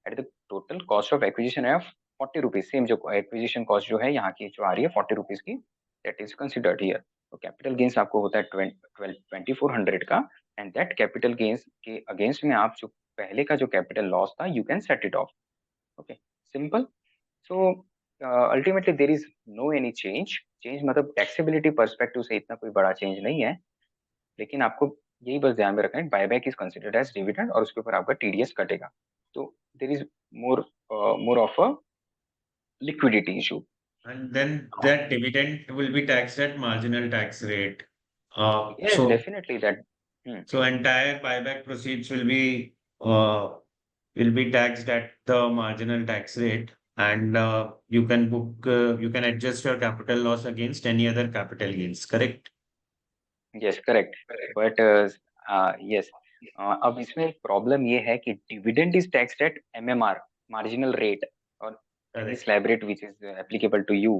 at the total cost of acquisition of ₹40, same जो acquisition cost जो है यहाँ की जो आ रही है ₹40 की, दैट इज कंसिडर्ड हियर। तो कैपिटल गेन्स आपको होता है 2400 का, एंड दैट कैपिटल गेन्स के अगेंस्ट में आप जो पहले का जो कैपिटल लॉस था, you can set it off. Okay, simple. So ultimately there is no any change. Change मतलब टैक्सेबिलिटी पर्सपेक्टिव से इतना कोई बड़ा चेंज नहीं है, लेकिन आपको यही बस ध्यान में रखना है, buyback is considered as dividend और उसके ऊपर आपका टीडीएस कटेगा। तो there is more more of a liquidity issue. And then that dividend will be taxed at marginal tax rate. Uh, Yes, so, definitely that. Hmm. so entire buyback proceeds uh, will be taxed at the marginal tax rate, and you can adjust your capital loss against any other capital gains. Correct? Yes, correct. But yes, अब इसमें एक problem ये है कि dividend is taxed at MMR, marginal rate, और any Correct. Slab rate which is applicable to you.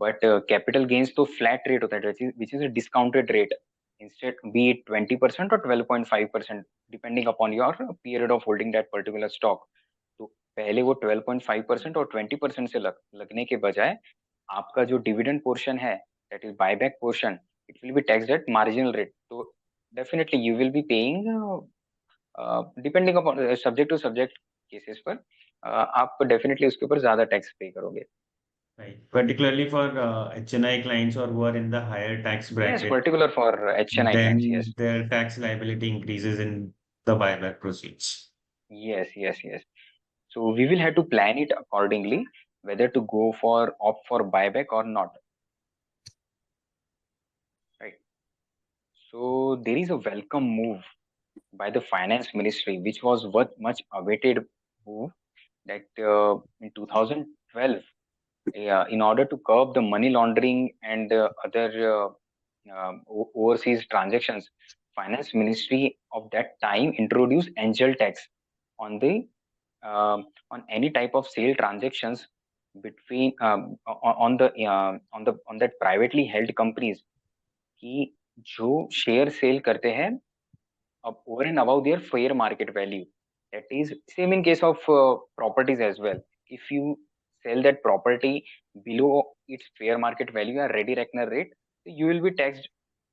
But capital gains तो flat rate होता है, which is a discounted rate, instead be it 20% और 12.5%, depending upon your period of holding that particular stock. तो पहले वो 12.5% और 20% से लगने के बजाय आपका जो डिविडेंड पोर्शन है, that is buyback portion, it will be taxed at marginal rate. तो definitely you will be paying, depending upon subject to subject cases पर, आप डेफिनेटली उसके ऊपर ज्यादा टैक्स पे करोगे। Right. Particularly for HNI clients or who are in the higher tax Yes, bracket, particular for HNI clients. then Yes, their tax liability increases in the buyback proceeds. yes. So we will have to plan it accordingly, whether to go for opt for buyback or not. Right. So there is a welcome move by the finance ministry, which was what much awaited move, that in 2012, in order to curb the money laundering and other overseas transactions, finance ministry of that time introduced angel tax on the on any type of sale transactions between on that privately held companies, कि जो share cell करते हैं over and above their fair market value. That is same in case of properties as well. If you sell that property below its fair market value or ready reckoner rate, you will be taxed.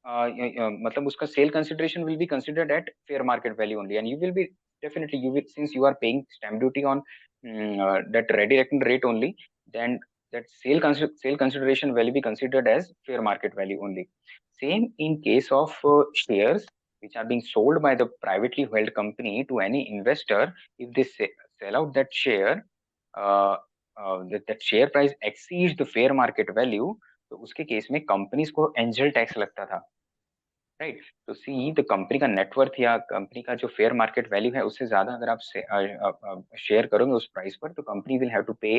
मतलब उसका sale consideration will be considered at fair market value only, and you will be definitely, you will, since you are paying stamp duty on that ready reckoner rate only, then that sale consideration will be considered as fair market value only. Same in case of shares which are being sold by the privately held company to any investor. If they sell out that share, that share price exceeds the fair market value, तो उसके case में companies को angel tax लगता था। Right, तो see the company का net worth या company का जो फेयर मार्केट वैल्यू है उससे ज्यादा अगर आप शेयर करोगे उस प्राइस पर, तो कंपनी विल हैव टू पे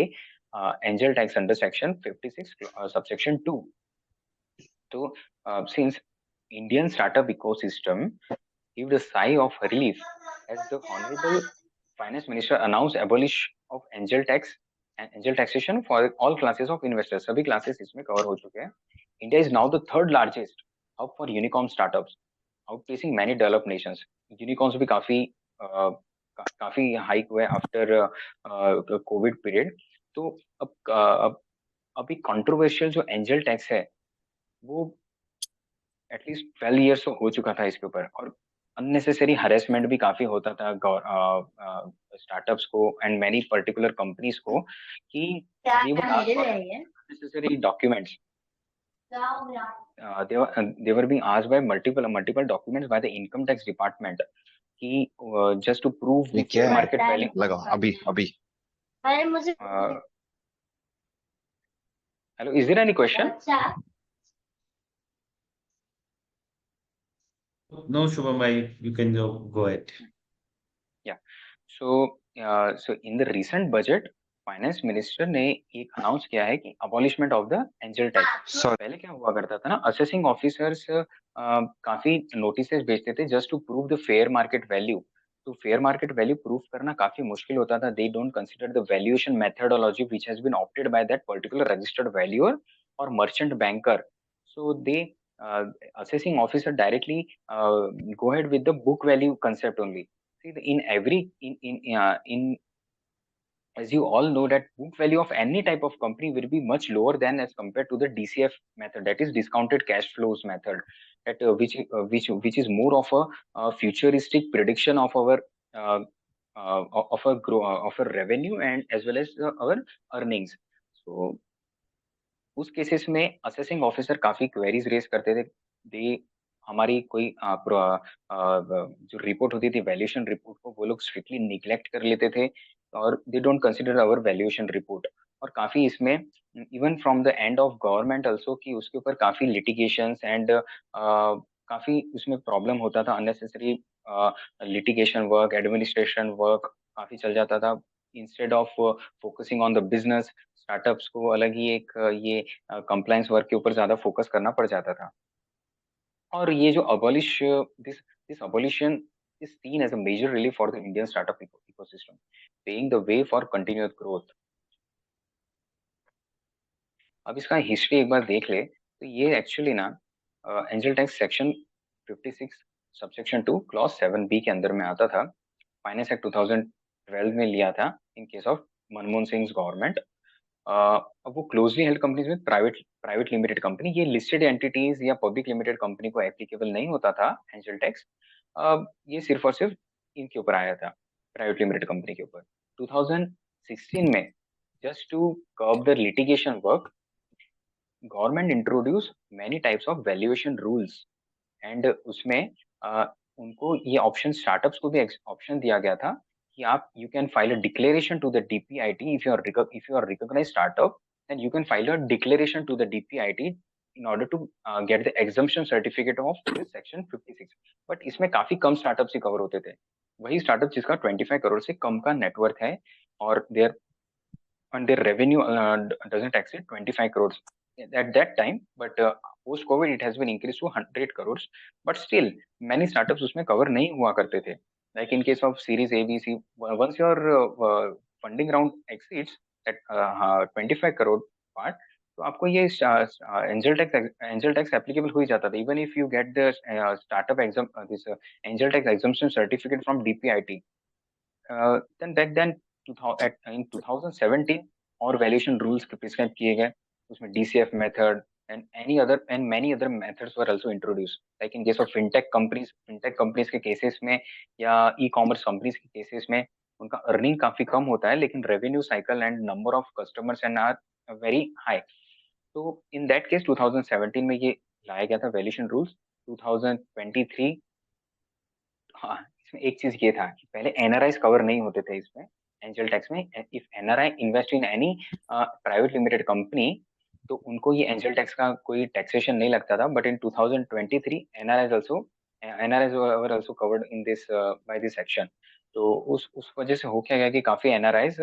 angel tax under section 56 subsection 2। तो since Indian startup ecosystem heaved a sigh of relief as the Honorable Finance Minister announced abolish of angel tax and angel taxation for all classes of investors. सभी classes इसमें cover हो चुके हैं। India is now the third largest hub for unicorn startups, outpacing many developed nations. Unicorns भी काफी hike हुए after Covid period. तो अब अभी कंट्रोवर्शियल जो एंजल टैक्स है वो एटलीस्ट 12 ईयर्स तो हो चुका था इसके ऊपर, और अननेसेसरी हरेसमेंट भी काफी होता था स्टार्टअप्स को एंड मैनी पर्टिकुलर कंपनीज को, कि they were asked for unnecessary documents, they were being asked by multiple documents by the income tax department, कि just to prove ये the क्या fair है? market value। लगाओ अभी अभी। Hello, is there any question? No, Shubham, you can go ahead. Yeah. So in the recent budget, finance minister ने एक announce किया है कि abolishment of the angel tax. Sorry, पहले क्या हुआ करता था ना, असेसिंग ऑफिसर्स काफी नोटिसेस भेजते थे just to prove the fair market value. तो फेयर मार्केट वैल्यू प्रूव करना काफी मुश्किल होता था। They don't consider the valuation methodology which has been opted by that particular registered valuer और merchant banker. So they assessing officer directly go ahead with the book value concept only. See, in as you all know that book value of any type of company will be much lower than as compared to the DCF method, that is discounted cash flows method, that which is more of a futuristic prediction of our uh, of our revenue and as well as our earnings. So उस cases में assessing officer काफी queries raise करते थे। दे हमारी कोई जो report होती थी वैल्यूएशन रिपोर्ट को वो लोग स्ट्रिक्टली निग्लेक्ट कर लेते थे और they don't consider our valuation report. और काफी इसमें even from the end of government also कि उसके ऊपर काफी लिटिगेशंस एंड काफी उसमें प्रॉब्लम होता था, unnecessary litigation work, administration work काफी चल जाता था। Instead of focusing on the business, startups को अलग ही एक ये कंप्लायंस वर्क के ऊपर ज्यादा फोकस करना पड़ जाता था। और ये जो abolish this this abolition is seen as a major relief for the Indian startup ecosystem, paving the way for continuous growth. अब इसका हिस्ट्री एक बार देख ले तो ये एक्चुअली ना angel tax section 56 subsection 2 clause 7B के अंदर में आता था। फाइनेंस एक्ट 2012 में लिया था इन case of Manmohan Singh government. अब वो क्लोजली हेल्ड कंपनीज में प्राइवेट प्राइवेट लिमिटेड कंपनी, ये लिस्टेड एंटिटीज या पब्लिक लिमिटेड कंपनी को एप्लीकेबल नहीं होता था एंजल टैक्स। ये सिर्फ और सिर्फ इनके ऊपर आया था, प्राइवेट लिमिटेड कंपनी के ऊपर। 2016 में just to curb the litigation work, government introduce many types of valuation rules and उसमें उनको ये ऑप्शन स्टार्टअप्स को भी ऑप्शन दिया गया था कि आप you can file a declaration to the DPIT if you are recognised startup, then you can file a declaration to the DPIT in order to get the exemption certificate of this section 56। But इसमें काफी कम startups ही cover होते थे, वही startup जिसका 25 करोड़ से कम का net worth है और there and their revenue doesn't exceed 25 crores at that time, but post covid it has been increased to 100 crores, but still many startups उसमें cover नहीं हुआ करते थे। like in case of series ABC, once your funding round exceeds at 25 crore part, तो आपको ये angel tax applicable हो ही जाता था, even if you get the startup exam this angel tax exemption certificate from DPIT. then back then 2000 in 2017 और valuation rules prescribe किए गए, उसमें DCF method and any other and many other methods were also introduce. Like in case of fintech companies के cases में या e commerce companies के cases में उनका अर्निंग काफी कम होता है लेकिन revenue cycle and number of customers and are very high. तो इन दैट केस 2017 में ये लाया गया था वैल्यूएशन रूल्स। 2023, हाँ, इसमें एक चीज ये था कि पहले एनआरआईज कवर नहीं होते थे इसमें एंजल टैक्स में। If NRI invest in any private limited company तो उनको ये एंजल टैक्स का कोई टैक्सेशन नहीं लगता था, but in 2023 NRIs were also covered in this by this section. तो उस वजह से हो क्या गया कि काफी एनआरआईज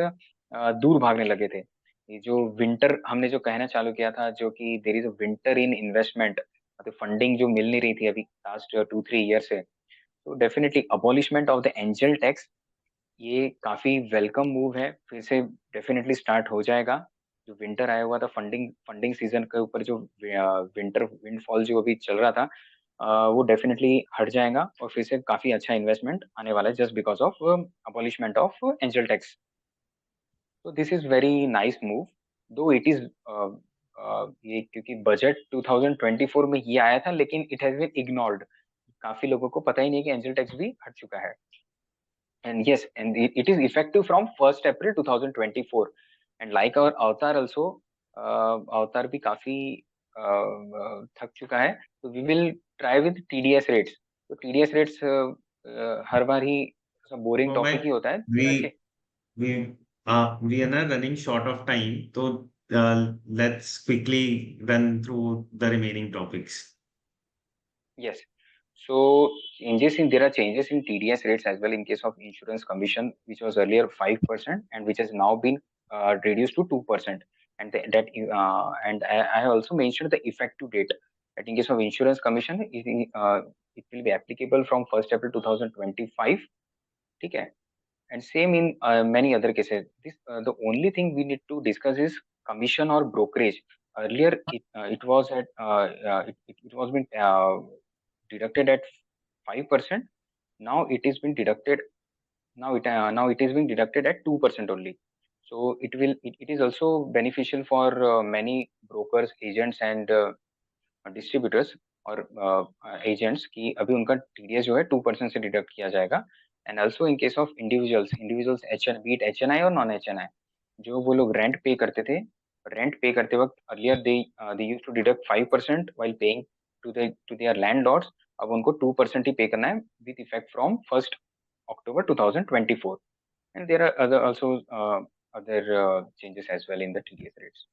दूर भागने लगे थे। ये जो विंटर हमने जो कहना चालू किया था, जो कि there is a winter in investment, मतलब फंडिंग जो मिल नहीं रही थी अभी लास्ट 2-3 ईयर से, तो definitely abolishment of the angel tax ये काफी वेलकम मूव है। फिर से डेफिनेटली स्टार्ट हो जाएगा। जो विंटर आया हुआ था फंडिंग फंडिंग सीजन के ऊपर, जो विंटर विंडफॉल जो अभी चल रहा था, वो डेफिनेटली हट जाएगा और फिर से काफी अच्छा इन्वेस्टमेंट आने वाला है just because of abolishment of angel tax. तो this is very nice move, though it is ये क्योंकि बजट 2024 में ये आया था लेकिन इट हैज बीन इग्नोर्ड। काफी लोगों को पता ही नहीं कि एंजल टैक्स भी हट चुका है। And yes, and it is effective from 1st April 2024, and like our अवतार also, अवतार भी काफी थक चुका है, तो we will try with TDS rates। तो TDS rates हर बार ही बोरिंग So टॉपिक my ही होता है, there are we we are now running short of time, so let's quickly run through the remaining topics. yes. So there are changes in TDS rates as well in case of insurance commission, which was earlier 5% and which has now been reduced to 2%. And I have also mentioned the effective date. That in case of insurance commission, it will be applicable from 1st April 2025. Okay. And same in many other cases. The only thing we need to discuss is commission or brokerage. Earlier, it was at it was been deducted at 5%. Now it is been deducted. Now it is being deducted at 2% only. So it is also beneficial for many brokers, agents and distributors और agents की अभी उनका TDS जो है 2% से deduct किया जाएगा. And also in case of individuals H N be it H N I और नॉन एच एन आई, जो वो लोग रेंट पे करते थे, रेंट पे करते वक्त earlier they use to deduct 5% while paying to their landlords. अब उनको 2% ही पे करना है with effect from 1 October 2024. And there are other also other changes as well in the TDS rates.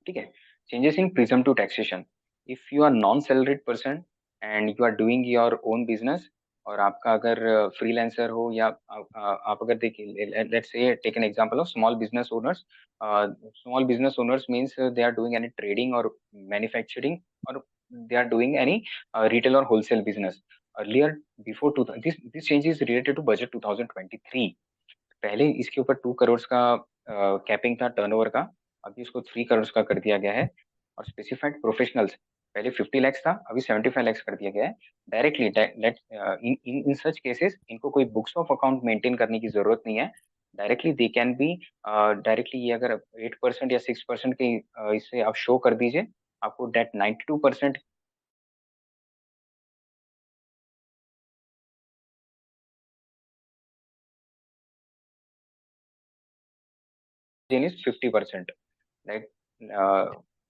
ठीक है. Changes in prism to taxation. If you are non salaried person and you are doing your own business, और आपका अगर freelancer हो या आप अगर देखिए, let's say take an example of small business owners. Small business owners means they are doing any trading और manufacturing, और they are doing any retail और wholesale business. Earlier before to this change is related to budget 2023. पहले इसके ऊपर 2 करोड़ का capping था turnover का, अभी इसको 3 करोड़ का कर दिया गया है. और स्पेसिफाइड प्रोफेशनल्स पहले 50 लाख था, अभी 75 लाख कर दिया गया है. Directly in in in such cases इनको कोई बुक्स ऑफ अकाउंट मेंटेन करने की जरूरत नहीं है. Directly they can be directly, ये अगर 8% या 6% के इससे आप शो कर दीजिए, आपको date 92% is 50%. Like,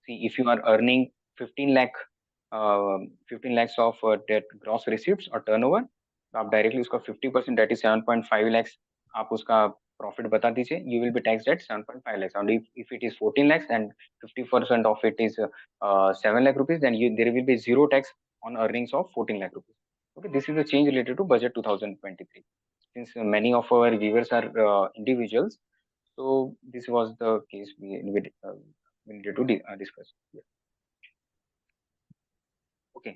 see, if you are earning 15 lakh 15 lakhs of that gross receipts or turnover, तो आप डायरेक्टली उसका 50%, दैट इज 7.5 lakhs, आप उसका प्रॉफिट बता दीजिए. You will be taxed eight 7.5 lakhs. And if it is 14 lakhs and 50% of it is 7 lakh rupees, then there will be zero tax on earnings of 14 lakh rupees. Okay, this is a change related to budget 2023. Since many of our viewers are individuals, so this was the case we needed to discuss. Yeah. Okay.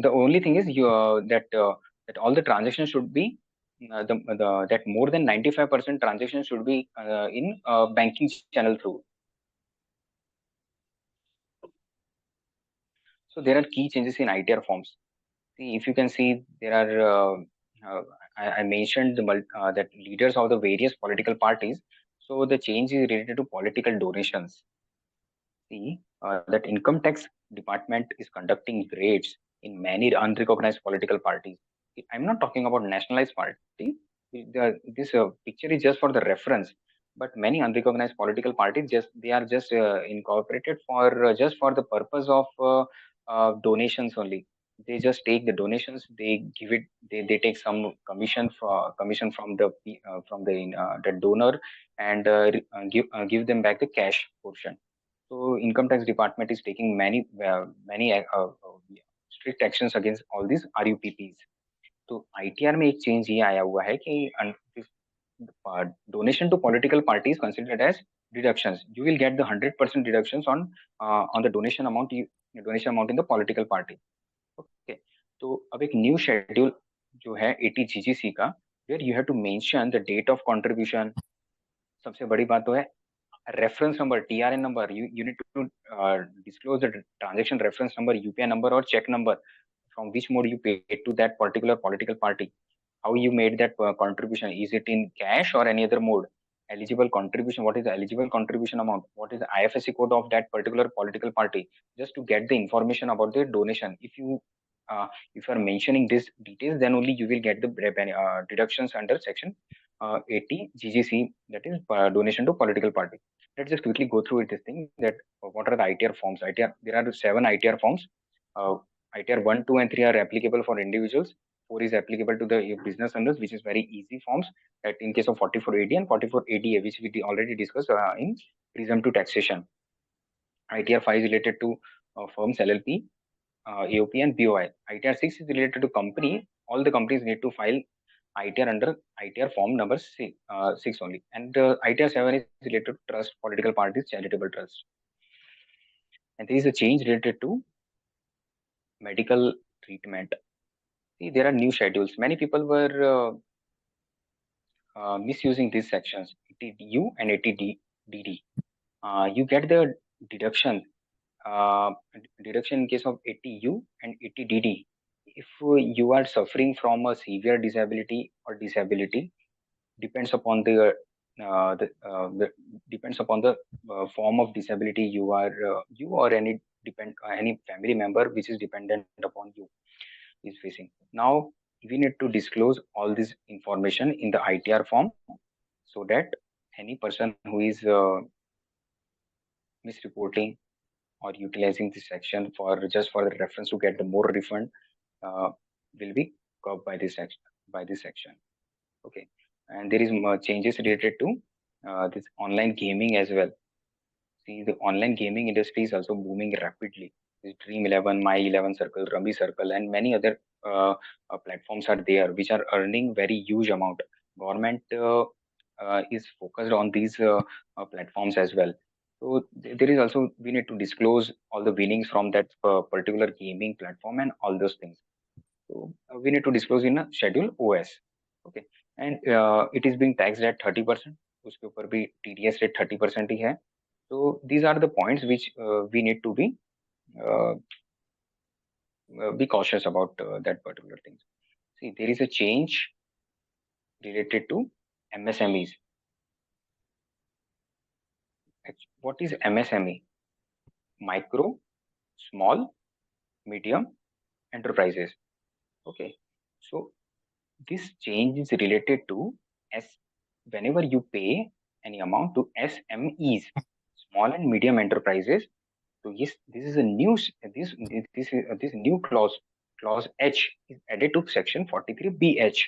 The only thing is that all the transactions should be that more than 95% transactions should be in banking channel through. So there are key changes in ITR forms. See, if you can see, there are I mentioned that leaders of the various political parties. So the change is related to political donations. See, that income tax department is conducting raids in many unrecognized political parties. I'm not talking about nationalized party. This picture is just for the reference, but many unrecognized political parties just incorporated for just for the purpose of donations only. They just take the donations, they give it, they take some commission from the donor, and give them back the cash portion. So income tax department is taking many strict actions against all these RUPPs. तो ITR में एक change ये आया हुआ है कि donation to political parties considered as deductions. You will get the 100% deductions on the donation amount in the political party. Okay. तो अब एक न्यू शेड्यूल जो है 80 GGC का, where you have to mention the date of contribution. सबसे बड़ी बात तो है reference number, TRN number. You need to disclose the transaction reference number, UPI number or check number, from which mode you paid to that particular political party, how you made that contribution, is it in cash or any other mode, eligible contribution, what is the eligible contribution amount, what is the IFSC code of that particular political party, just to get the information about the donation. If you are mentioning these details, then only you will get the deductions under section 80 GGC, that is donation to political party. Let's just quickly go through this thing, that what are the ITR forms. There are 7 ITR forms. ITR 1, 2 and 3 are applicable for individuals. 4 is applicable to the business owners, which is very easy forms, that in case of 44AD and 44ADA, which we already discussed in prism to taxation. ITR 5 is related to firms, LLP, AOP and BOI. ITR 6 is related to company. All the companies need to file ITR under ITR form number 6 only. And ITR 7 is related to trust, political parties, charitable trust. And there is a change related to medical treatment. See, there are new schedules. Many people were misusing these sections, 80U and 80DD. You get the deduction in case of 80U and 80DD. If you are suffering from a severe disability or disability, depends upon the the depends upon the form of disability you are you or any family member which is dependent upon you is facing. Now we need to disclose all this information in the ITR form so that any person who is misreporting or utilizing this section for just for the reference to get the more refund uh, will be covered by this section. Okay, and there is more changes related to this online gaming as well. See, the online gaming industry is also booming rapidly. This Dream 11, My 11 Circle, Rummy Circle, and many other platforms are there which are earning very huge amount. Government is focused on these platforms as well. So there is also we need to disclose all the winnings from that particular gaming platform and all those things. So we need to disclose in a schedule OS. Okay, and it is being taxed at 30%. उसके ऊपर भी TDS rate 30% ही है. So these are the points which we need to uh, be cautious about that particular things. See, there is a change related to MSMEs. What is MSME? Micro, small, medium enterprises. Okay, so this change is related to as whenever you pay any amount to SMEs, small and medium enterprises. So yes, this is a new this new clause H is added to section 43BH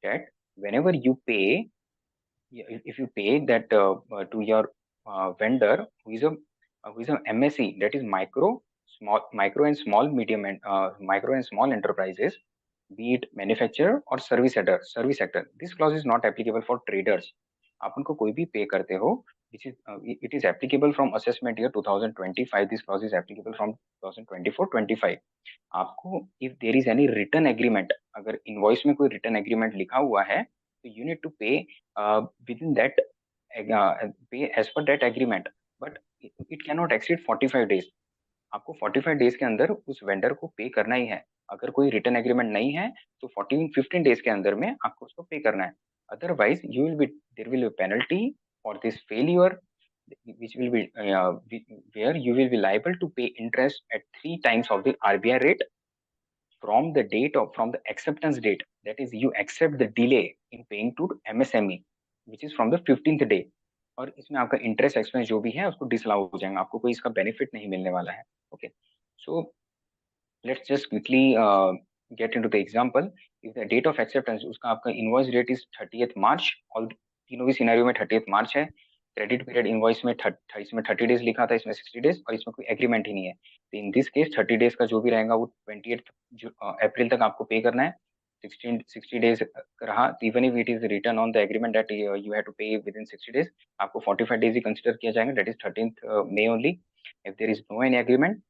that whenever you pay, if you pay that to your vendor who is a MSE, that is micro and small medium and micro and small enterprises, be it manufacturer or service sector. This clause is not applicable for traders. आप उनको कोई भी पे करते हो, which is it is applicable from assessment year 2025. This clause is applicable from 2024-25. आपको if there is any written agreement, अगर invoice में कोई written agreement लिखा हुआ है, so you need to pay within that pay as per that agreement, but it cannot exceed 45 days. आपको 45 days के अंदर उस वेंडर को पे करना ही है. अगर कोई रिटर्न एग्रीमेंट नहीं है तो 15 डेज के अंदर में आपको उसको पे करना है. Otherwise you will be there will be penalty for this failure which will be where you will be liable to pay interest at 3 times of the RBI rate from the from the acceptance date, that is you accept the delay in paying to MSME, which is from the 15th day. और इसमें आपका interest expense जो भी है उसको disallow हो जाएगा, आपको कोई इसका बेनिफिट नहीं मिलने वाला है. Okay, so let's just quickly get into the example. If the date of acceptance उसका आपका invoice date is 30th March, all तीनों भी सिनेरियो में 30th March है. क्रेडिट पीरियड इनवॉइस में इसमें 30 डेज लिखा था, इसमें 60 डेज, और इसमें कोई एग्रीमेंट ही नहीं है. तो इन दिस केस 30 डेज का जो भी रहेगा वो 28 अप्रैल तक आपको पे करना है. 60 डेज रहा, even if it is return on the agreement that you have to pay within 60 days, आपको 45 डेज ही कंसिडर किया जाएगा, that is 13th May only. If there is no any agreement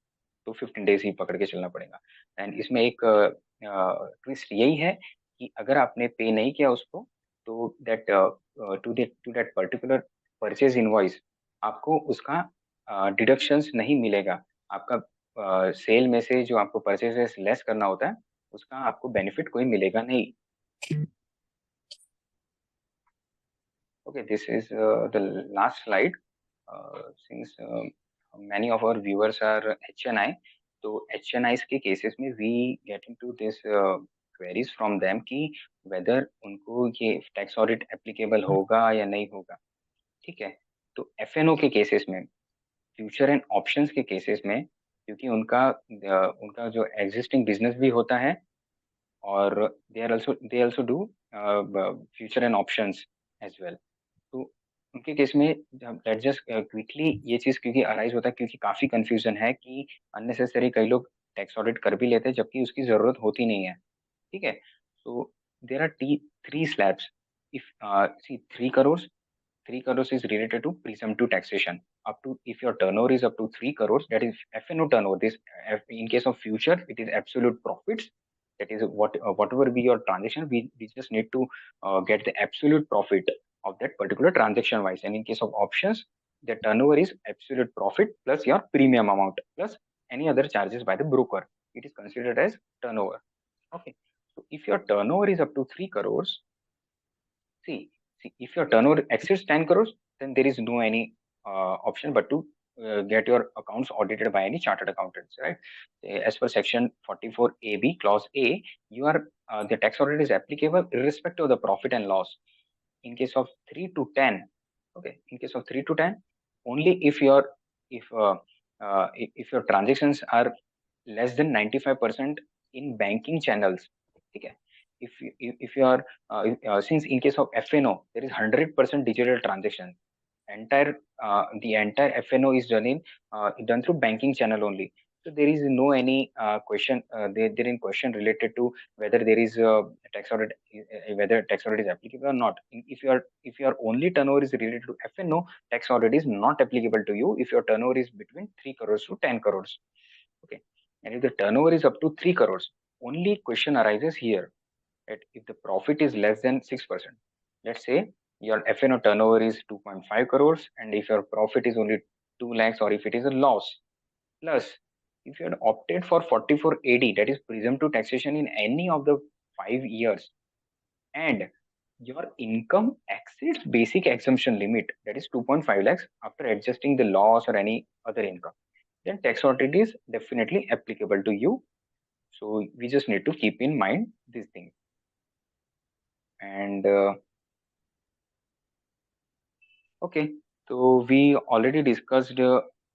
तो 15 डेज ही पकड़ के चलना पड़ेगा. एंड इसमें एक ट्विस्ट यही है कि अगर आपने पे नहीं किया उसको तो that to that particular purchase invoice आपको उसका डिडक्शंस नहीं मिलेगा. आपका सेल में से जो आपको परचेजेस लेस करना होता है उसका आपको बेनिफिट कोई मिलेगा नहीं. Okay, this is the last slide. Since many of our viewers are HNI, तो HNIs के cases में we get into this queries from them कि whether उनको ये tax audit applicable होगा या नहीं होगा. ठीक है, तो FNO के cases में, future and options के cases में, क्योंकि उनका जो existing business भी होता है और they also do future and options as well. तो उनके केस में लेट्स जस्ट क्विकली ये चीज क्योंकि अराइज होता है क्योंकि काफी कंफ्यूजन है कि अननेसेसरी कई लोग टैक्स ऑडिट कर भी लेते हैं जबकि उसकी जरूरत होती नहीं है. ठीक है, तो there are 3 slabs. If see 3 crores is related to presumptive taxation. Up to if your turnover is up to 3 crores, that is FNO turnover. This in case of future, it is absolute profits. That is whatever be your transaction, we just need to get the absolute profit of that particular transaction wise. And in case of options, the turnover is absolute profit plus your premium amount plus any other charges by the broker. It is considered as turnover. Okay. So if your turnover is up to 3 crores, see if your turnover exceeds 10 crores, then there is no any option but to get your accounts audited by any chartered accountants, right? As per section 44AB clause A, you are the tax audit is applicable irrespective of the profit and loss. In case of 3 to 10, okay, in case of 3 to 10, only if your if if your transactions are less than 95% in banking channels. Okay, if you are since in case of FNO there is 100% digital transaction, entire the entire FNO is done through banking channel only. So there is no any question there in question related to whether there is a tax audit whether tax audit is applicable or not. If your only turnover is related to FNO, tax audit is not applicable to you if your turnover is between 3 crores to 10 crores. Okay, and if the turnover is up to 3 crores, only question arises here that if the profit is less than 6%, let's say your FNO turnover is 2.5 crores, and if your profit is only 2 lakhs, or if it is a loss, plus if you had opted for 44AD, that is presumptive taxation in any of the 5 years, and your income exceeds basic exemption limit, that is 2.5 lakhs after adjusting the loss or any other income, then tax audit is definitely applicable to you. So we just need to keep in mind these things. And okay, so we already discussed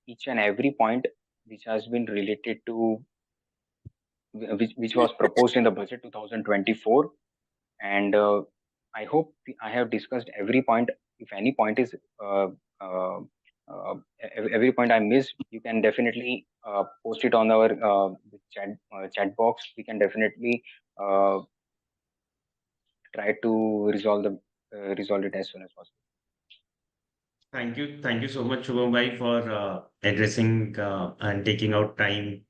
each and every point which has been related to which was proposed in the budget 2024, and I hope I have discussed every point. If any point is uh, every point I missed, you can definitely post it on our chat box. We can definitely uh, try to resolve it as soon as possible. Thank you so much, Shubham bhai, for addressing and taking out time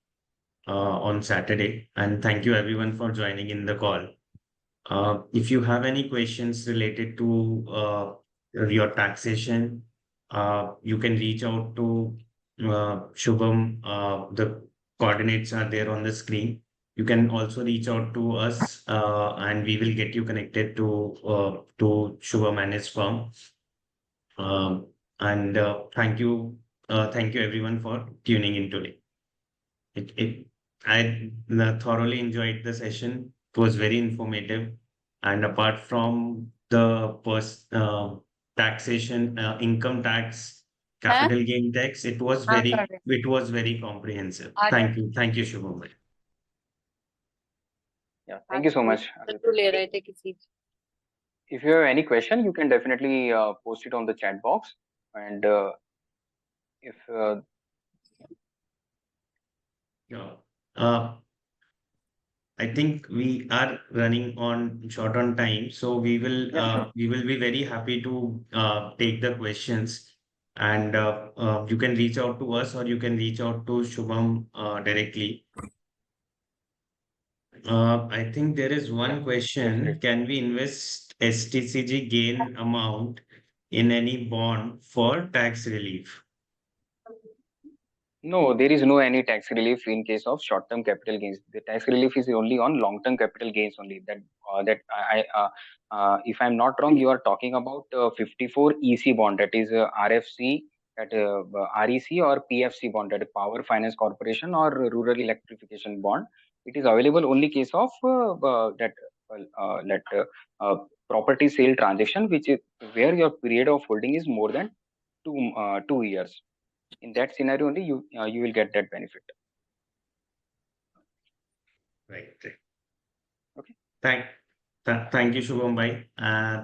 on Saturday. And thank you everyone for joining in the call. If you have any questions related to your taxation, you can reach out to Shubham. The coordinates are there on the screen. You can also reach out to us, and we will get you connected to Shubham and his firm. And thank you everyone for tuning in today. I thoroughly enjoyed the session. It was very informative. And apart from the taxation, income tax, capital gain tax, it was very comprehensive. Thank you, Shubham. Yeah, thank you so much. If you have any question, you can definitely post it on the chat box. And if Yeah. I think we are running on short on time, so yeah, sure. we will be very happy to take the questions, and you can reach out to us or you can reach out to Shubham directly. I think there is Yeah, one question: definitely. can we invest STCG gain amount in any bond for tax relief? No, there is no any tax relief in case of short-term capital gains. The tax relief is only on long-term capital gains only. If I'm not wrong, you are talking about 54 EC bond, that is RFC, that REC or PFC bond, that is Power Finance Corporation or Rural Electrification bond. It is available only case of that property sale transaction, which is where your period of holding is more than 2 years. In that scenario only you will get that benefit. Right. Okay. Thank, thank you, Shubham bhai.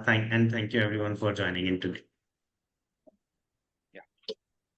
Thank you everyone for joining in today.